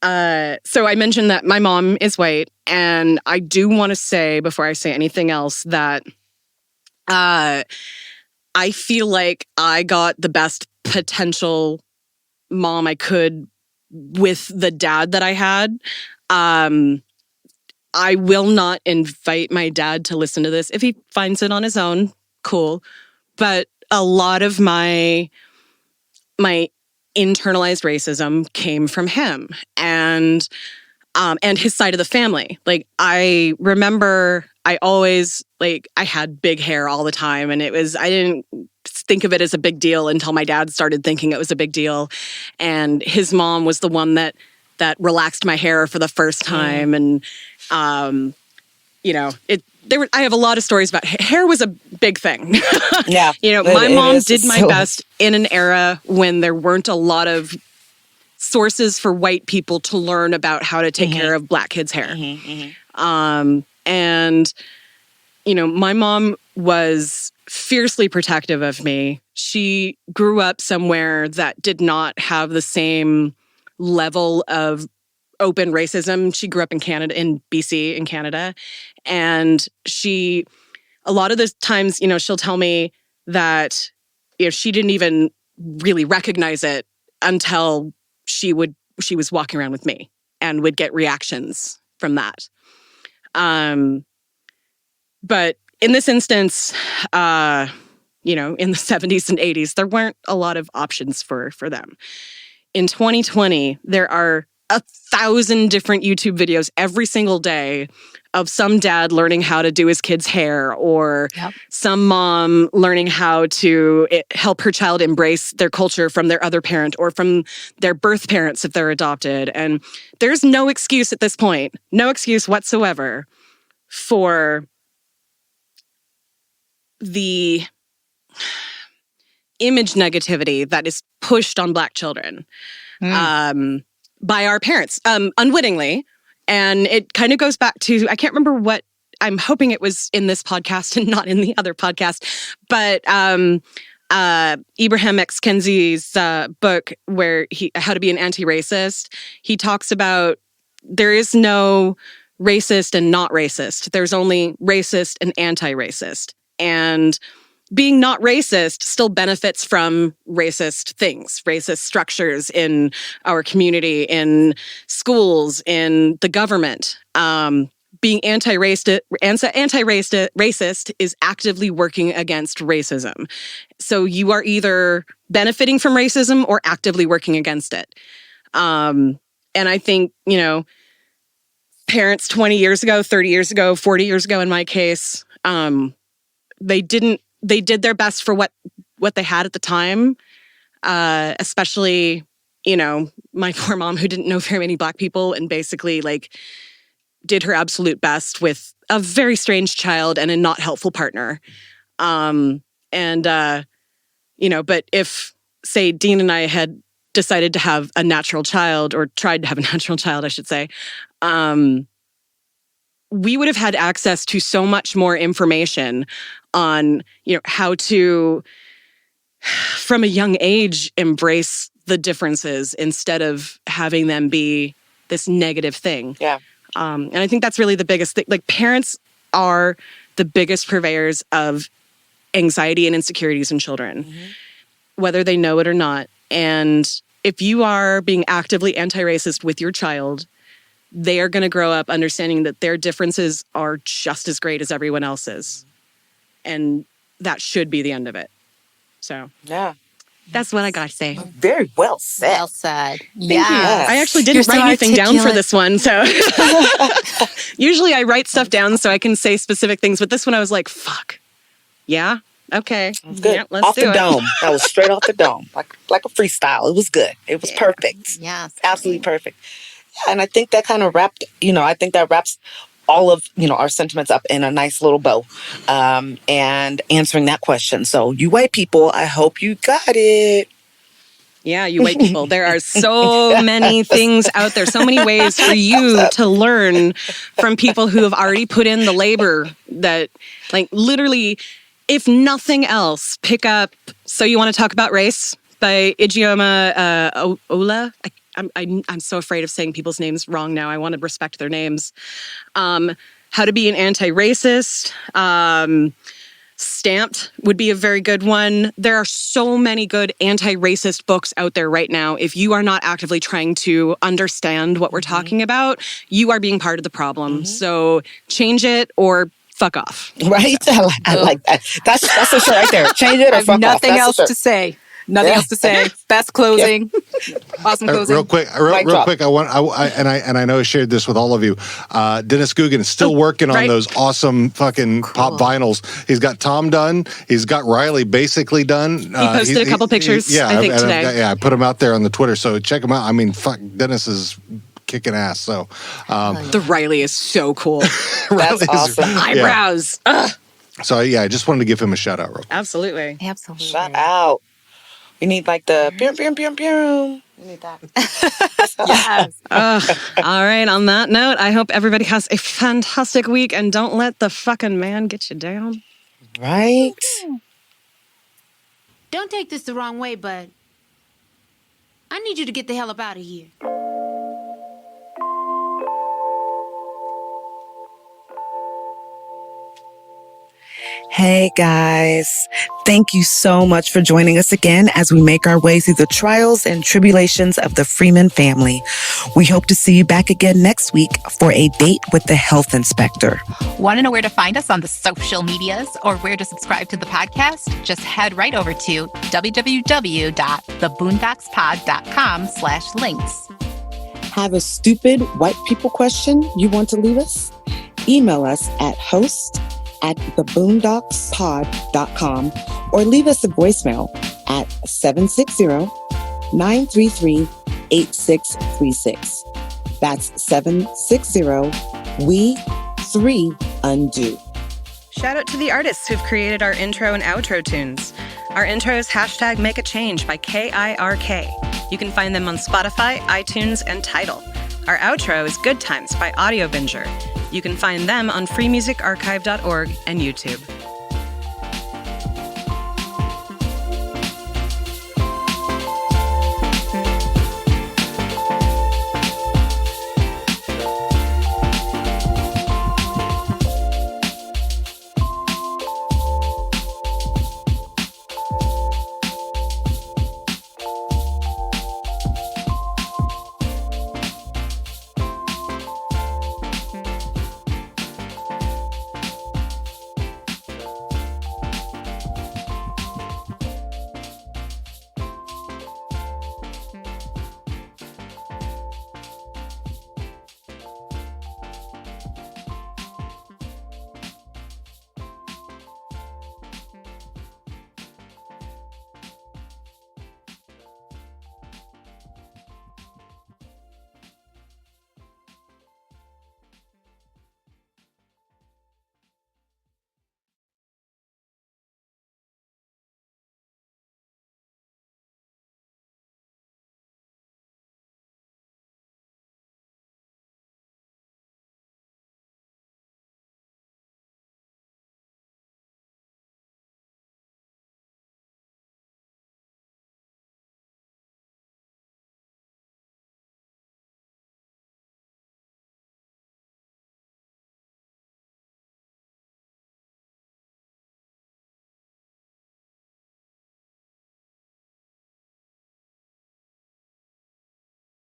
So I mentioned that my mom is white, and I do want to say, before I say anything else, that I feel like I got the best potential mom I could with the dad that I had. I will not invite my dad to listen to this. If he finds it on his own, cool. But a lot of my internalized racism came from him and his side of the family. I remember I always, I had big hair all the time, and I didn't think of it as a big deal until my dad started thinking it was a big deal. And his mom was the one that relaxed my hair for the first time. And, I have a lot of stories about hair was a big thing. Yeah. My mom did my best in an era when there weren't a lot of sources for white people to learn about how to take care of black kids' hair. And, my mom was fiercely protective of me. She grew up somewhere that did not have the same level of open racism. She grew up in Canada, in BC, in Canada. And a lot of the times, she'll tell me that she didn't even really recognize it until she was walking around with me and would get reactions from that. But in this instance, in the 70s and 80s, there weren't a lot of options for them. In 2020, there are 1,000 different YouTube videos every single day of some dad learning how to do his kid's hair, or some mom learning how to help her child embrace their culture from their other parent or from their birth parents if they're adopted. And there's no excuse at this point, no excuse whatsoever for the image negativity that is pushed on Black children by our parents, unwittingly. And it kind of goes back to, I can't remember what, I'm hoping it was in this podcast and not in the other podcast, but Ibrahim X. Kenzie's book, where How to Be an Anti-Racist, he talks about there is no racist and not racist. There's only racist and anti-racist. And being not racist still benefits from racist things, racist structures in our community, in schools, in the government. Being anti-racist is actively working against racism. So you are either benefiting from racism or actively working against it. And I think, parents 20 years ago, 30 years ago, 40 years ago in my case, they did their best for what they had at the time, especially, my poor mom, who didn't know very many Black people and basically did her absolute best with a very strange child and a not helpful partner. But if, say, Dean and I had decided to have a natural child, or tried to have a natural child, I should say, we would have had access to so much more information on, how to, from a young age, embrace the differences instead of having them be this negative thing. Yeah. And I think that's really the biggest thing. Parents are the biggest purveyors of anxiety and insecurities in children, whether they know it or not. And if you are being actively anti-racist with your child, they are going to grow up understanding that their differences are just as great as everyone else's. And that should be the end of it. So that's what I got to say. Very well said. Well said. Yeah. I actually didn't write anything down for this one. So usually I write stuff down so I can say specific things. But this one I was like, fuck. Yeah. Okay. Good. Yeah, let's off do the it. dome. That was straight off the dome. Like a freestyle. It was good. It was perfect. Yes. Absolutely perfect. Yeah, and I think that kind of wrapped, wraps all of, our sentiments up in a nice little bow, and answering that question. So you white people, I hope you got it. Yeah, you white people. There are so many things out there, so many ways for you to learn from people who have already put in the labor that, literally, if nothing else, pick up So You Want to Talk About Race by Ijeoma Ola. I'm so afraid of saying people's names wrong now. I want to respect their names. How to Be an Anti-Racist. Stamped would be a very good one. There are so many good anti-racist books out there right now. If you are not actively trying to understand what we're talking about, you are being part of the problem. So change it or fuck off. Right? I like that. That's for sure right there. Change it or fuck off. Nothing else to say. Nothing else to say. Best closing. Awesome closing. Real quick. I know I shared this with all of you. Dennis Guggen is still working on those awesome fucking pop vinyls. He's got Tom done. He's got Riley basically done. He posted a couple pictures, I think, today. I put them out there on the Twitter, so check them out. I mean, fuck, Dennis is kicking ass. So the Riley is so cool. That's awesome. Eyebrows. So I just wanted to give him a shout out. Real quick. Absolutely. Shout out. We need the pew. We need that. Yes. All right. On that note, I hope everybody has a fantastic week, and don't let the fucking man get you down. Right? Don't take this the wrong way, but I need you to get the hell up out of here. Hey guys, thank you so much for joining us again as we make our way through the trials and tribulations of the Freeman family. We hope to see you back again next week for a date with the health inspector. Want to know where to find us on the social medias or where to subscribe to the podcast? Just head right over to www.theboondockspod.com/links. Have a stupid white people question you want to leave us? Email us at host@theboondockspod.com or leave us a voicemail at 760-933-8636. That's 760-we-3-undo. Shout out to the artists who've created our intro and outro tunes. Our intro is #MakeAChange by KIRK. You can find them on Spotify, iTunes, and Tidal. Our outro is Good Times by Audiobinger. You can find them on freemusicarchive.org and YouTube.